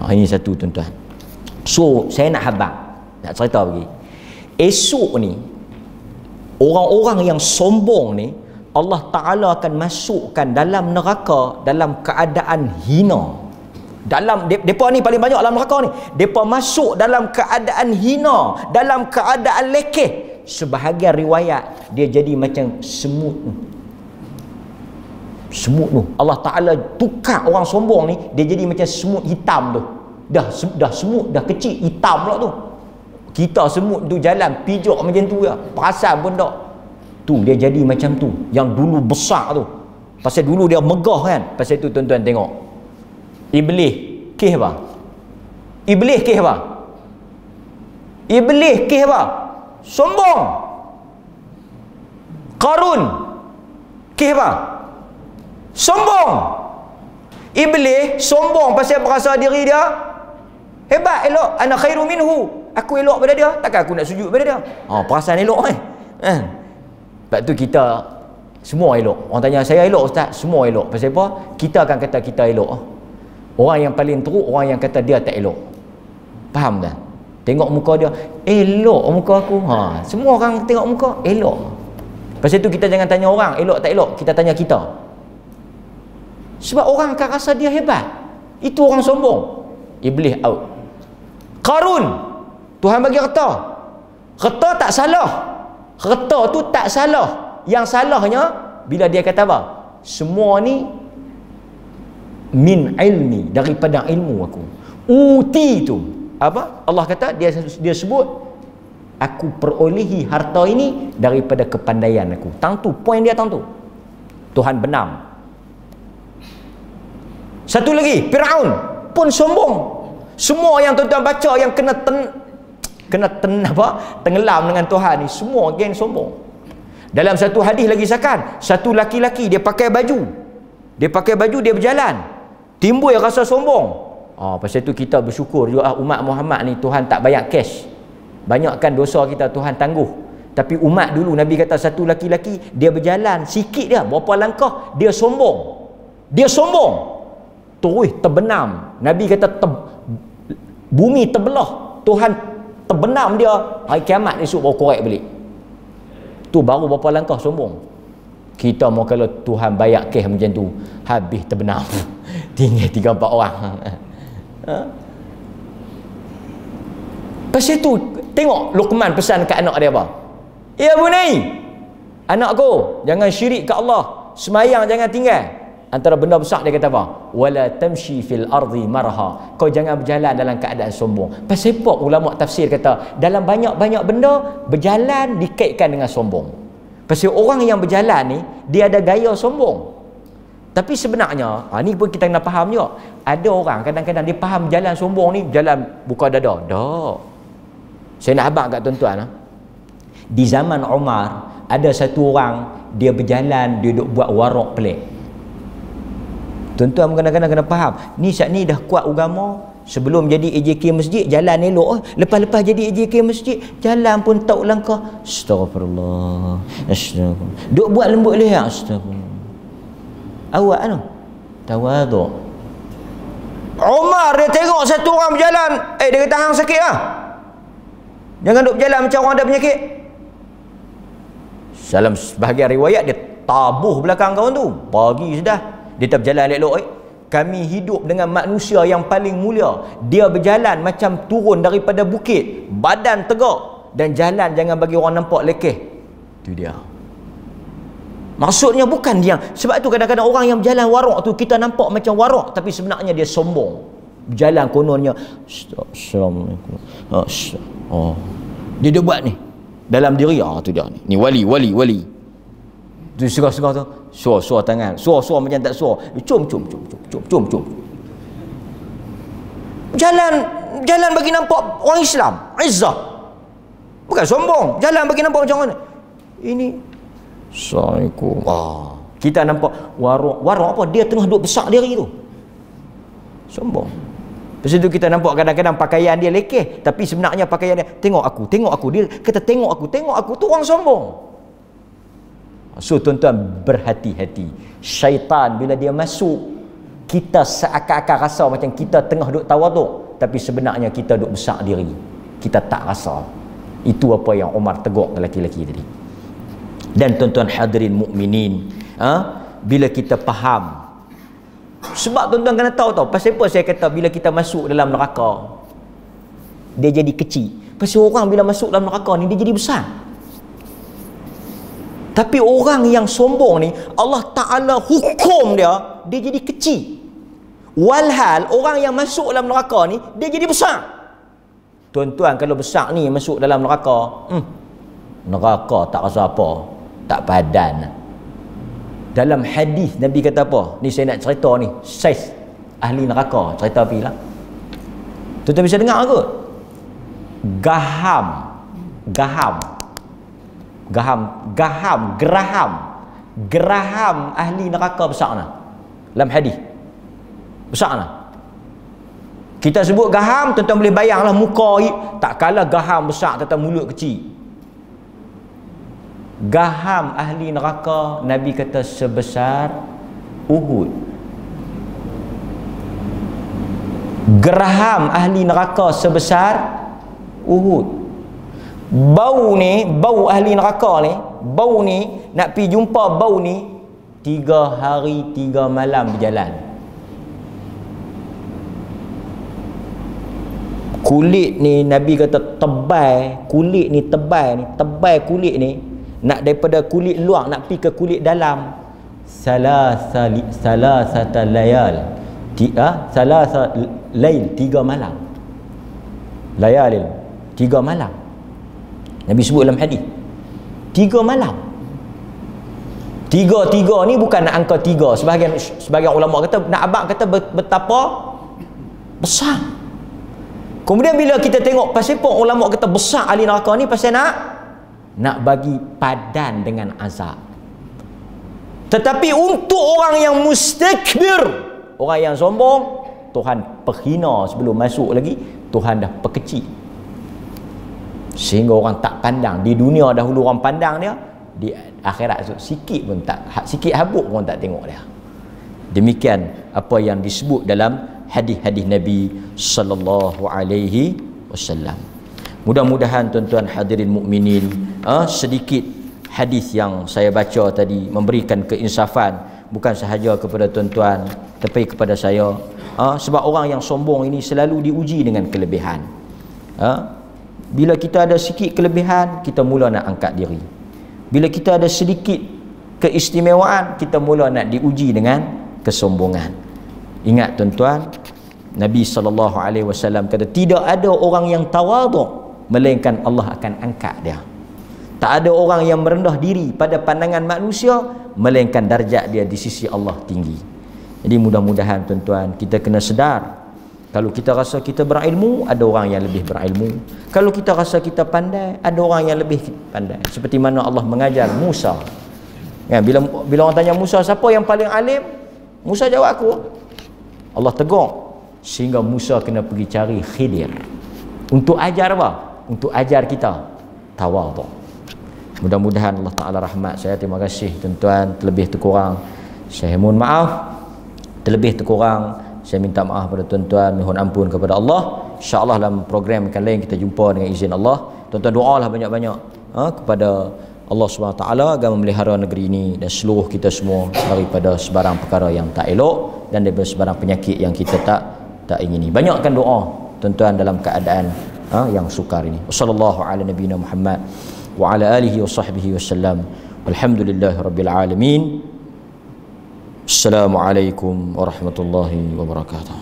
Ini satu tuan-tuan. So, saya nak habaq, nak cerita lagi. Esok ni orang-orang yang sombong ni Allah Ta'ala akan masukkan dalam neraka dalam keadaan hina. Dalam depa ni paling banyak dalam neraka ni. Depa masuk dalam keadaan hina, dalam keadaan lekeh. Sebahagian riwayat dia jadi macam semut tu. Semut tu. Allah Ta'ala tukar orang sombong ni, dia jadi macam semut hitam tu. Dah semut dah kecil, hitam pula tu. Kita semut tu jalan pijak macam tu ya. Perasan pun tak. Tu dia jadi macam tu. Yang dulu besar tu. Pasal dulu dia megah kan. Pasal tu tuan-tuan tengok. Iblis kes apa? Iblis kes apa? Iblis kes apa? Sombong. Qarun kes apa? Sombong. Iblis sombong pasal berasa diri dia hebat, elok. Ana khairu minhu. Aku elok pada dia. Takkan aku nak sujud pada dia? Perasaan elok kan? Sebab tu kita semua elok. Orang tanya saya elok ustaz, semua elok. Pasal apa? Kita akan kata kita elok. Orang yang paling teruk orang yang kata dia tak elok. Faham tak? Tengok muka dia, elok muka aku. Semua orang tengok muka, elok. Pasal tu kita jangan tanya orang elok tak elok, kita tanya kita. Sebab orang akan rasa dia hebat. Itu orang sombong. Iblis out. Qarun, Tuhan bagi reta. Reta tak salah. Reta tu tak salah. Yang salahnya bila dia kata apa? Semua ni min ilmi, daripada ilmu aku. Uti tu. apa? Allah kata, dia sebut, aku perolehi harta ini daripada kepandaian aku. Tang tu, poin dia tang tu. Tuhan benam. Satu lagi, Firaun pun sombong. Semua yang tuan-tuan baca yang tenggelam dengan Tuhan ni, semua geng sombong. Dalam satu hadis lagi sakan, satu laki-laki dia pakai baju, dia berjalan, timbul rasa sombong. Pasal tu kita bersyukur juga umat Muhammad ni Tuhan tak bayar cash. Banyakkan dosa kita Tuhan tangguh. Tapi umat dulu Nabi kata satu laki-laki dia berjalan sikit dia, berapa langkah dia sombong. Terus terbenam. Nabi kata bumi terbelah, Tuhan terbenam dia, hari kiamat esok baru korek balik. Tu baru berapa langkah sombong. Kita mau kalau Tuhan bayar cash macam tu, habis terbenam. Tinggal 3-4 orang. Pasal tu tengok Luqman pesan kat anak dia apa? Ya bunai, anakku, jangan syirik ke Allah, semayang jangan tinggal. Antara benda besar dia kata apa? Wala tamshi fil ardi marha. Kau jangan berjalan dalam keadaan sombong. Pasal apa ulama tafsir kata dalam banyak-banyak benda berjalan dikaitkan dengan sombong. Pasal orang yang berjalan ni dia ada gaya sombong. Tapi sebenarnya ni pun kita kena faham juga. Ada orang kadang-kadang dia faham jalan sombong ni jalan buka dada. Tak. Saya nak abang kat tuan-tuan. Di zaman Umar ada satu orang dia berjalan, dia duk buat warak pelik. Tuan-tuan kadang-kadang kena faham, ni saat ni dah kuat agama. Sebelum jadi AJK masjid jalan elok, lepas-lepas jadi AJK masjid jalan pun tak langkah. Astagfirullah. Duk buat lembut leher. Astagfirullah. Awak anu tawaduk. Umar dia tengok satu orang berjalan, dia kata hang sakit lah, jangan duk berjalan macam orang ada penyakit. Dalam sebahagian riwayat dia tabuh belakang kawan tu, pagi sudah dia tak berjalan elok. Kami hidup dengan manusia yang paling mulia, dia berjalan macam turun daripada bukit, badan tegak, dan jalan jangan bagi orang nampak lekeh. Itu dia. Maksudnya bukan dia. Sebab tu kadang-kadang orang yang berjalan warak tu kita nampak macam warak, tapi sebenarnya dia sombong. Berjalan kononnya Assalamualaikum. Dia buat ni dalam diri. Tu dia ni. Ni wali. Tu surah-surah tu. Suar tangan. Suar macam tak suar. Cum. Jalan bagi nampak orang Islam. Izzah. Bukan sombong. Jalan bagi nampak macam mana. Ini Assalamualaikum. Kita nampak warak apa? Dia tengah duk besar diri tu. Sombong. Lepas tu kita nampak kadang-kadang pakaian dia lekeh, tapi sebenarnya pakaian dia tengok aku. Dia kata tengok aku tu orang sombong. So tuan-tuan berhati-hati. Syaitan bila dia masuk, kita seakan-akan rasa macam kita tengah duk tawaduk, tapi sebenarnya kita duk besar diri. Kita tak rasa. Itu apa yang Umar tegur lelaki-lelaki tadi. Dan tuan-tuan hadirin mukminin, bila kita faham, sebab tuan-tuan kena tahu pasal apa saya kata bila kita masuk dalam neraka dia jadi kecil. Pasal orang bila masuk dalam neraka ni dia jadi besar. Tapi orang yang sombong ni Allah Ta'ala hukum dia jadi kecil. Walhal orang yang masuk dalam neraka ni dia jadi besar. Tuan-tuan kalau besar ni masuk dalam neraka, neraka tak rasa apa, tak padan. Dalam hadis Nabi kata apa? Ni saya nak cerita ni, saiz ahli neraka, cerita api lah. Tuan-tuan bisa dengar ke? Geraham ahli neraka besar nah. Dalam hadis besar nah. Kita sebut gaham, tuan-tuan boleh bayanglah muka tak kalah gaham besar tentang mulut kecil. Gaham ahli neraka Nabi kata sebesar Uhud. Geraham ahli neraka sebesar Uhud. Bau ahli neraka ni, bau ni nak pi jumpa bau ni 3 hari 3 malam berjalan. Kulit ni Nabi kata tebal, kulit ni tebal kulit ni, nak daripada kulit luar nak pi ke kulit dalam salasata layal, salasa lail 3 malam. layalin, 3 malam. Nabi sebut dalam hadis 3 malam. 3 ni bukan nak angka 3. Sebahagian ulama kata, nak abang kata betapa besar. Kemudian bila kita tengok pasal apa ulama kata besar ahli neraka ni, pasal nak bagi padan dengan azab. Tetapi untuk orang yang mustakbir, orang yang sombong, Tuhan perhina sebelum masuk lagi, Tuhan dah perkecil. Sehingga orang tak pandang. Di dunia dahulu orang pandang dia, di akhirat sikit pun tak, sikit habuk pun tak tengok dia. Demikian apa yang disebut dalam hadis-hadis Nabi sallallahu alaihi wasallam. Mudah-mudahan tuan-tuan hadirin mukminin, sedikit hadis yang saya baca tadi memberikan keinsafan bukan sahaja kepada tuan-tuan tapi kepada saya. Sebab orang yang sombong ini selalu diuji dengan kelebihan. Bila kita ada sikit kelebihan, kita mula nak angkat diri. Bila kita ada sedikit keistimewaan, kita mula nak diuji dengan kesombongan. Ingat tuan-tuan, Nabi SAW kata, tidak ada orang yang tawaduk melainkan Allah akan angkat dia. Tak ada orang yang merendah diri pada pandangan manusia melainkan darjat dia di sisi Allah tinggi. Jadi mudah-mudahan tuan-tuan kita kena sedar, kalau kita rasa kita berilmu, ada orang yang lebih berilmu. Kalau kita rasa kita pandai, ada orang yang lebih pandai. Seperti mana Allah mengajar Musa. Ya, bila orang tanya Musa, siapa yang paling alim? Musa jawab, aku. Allah tegur sehingga Musa kena pergi cari Khidir. Untuk ajar apa? Untuk ajar kita tawaduk. Mudah-mudahan Allah Ta'ala rahmat saya. Terima kasih tuan-tuan. Terlebih terkurang saya mohon maaf. Terlebih terkurang saya minta maaf pada tuan-tuan, mohon ampun kepada Allah. InsyaAllah dalam program yang lain kita jumpa dengan izin Allah. Tuan-tuan doalah banyak-banyak kepada Allah SWT agar memelihara negeri ini dan seluruh kita semua daripada sebarang perkara yang tak elok dan daripada sebarang penyakit yang kita tak ingini. Banyakkan doa tuan-tuan dalam keadaan yang sukar ini. Wassallallahu ala nabiyina Muhammad wa ala alihi wa sahbihi wasallam. Walhamdulillahirabbil alamin. Assalamualaikum warahmatullahi wabarakatuh.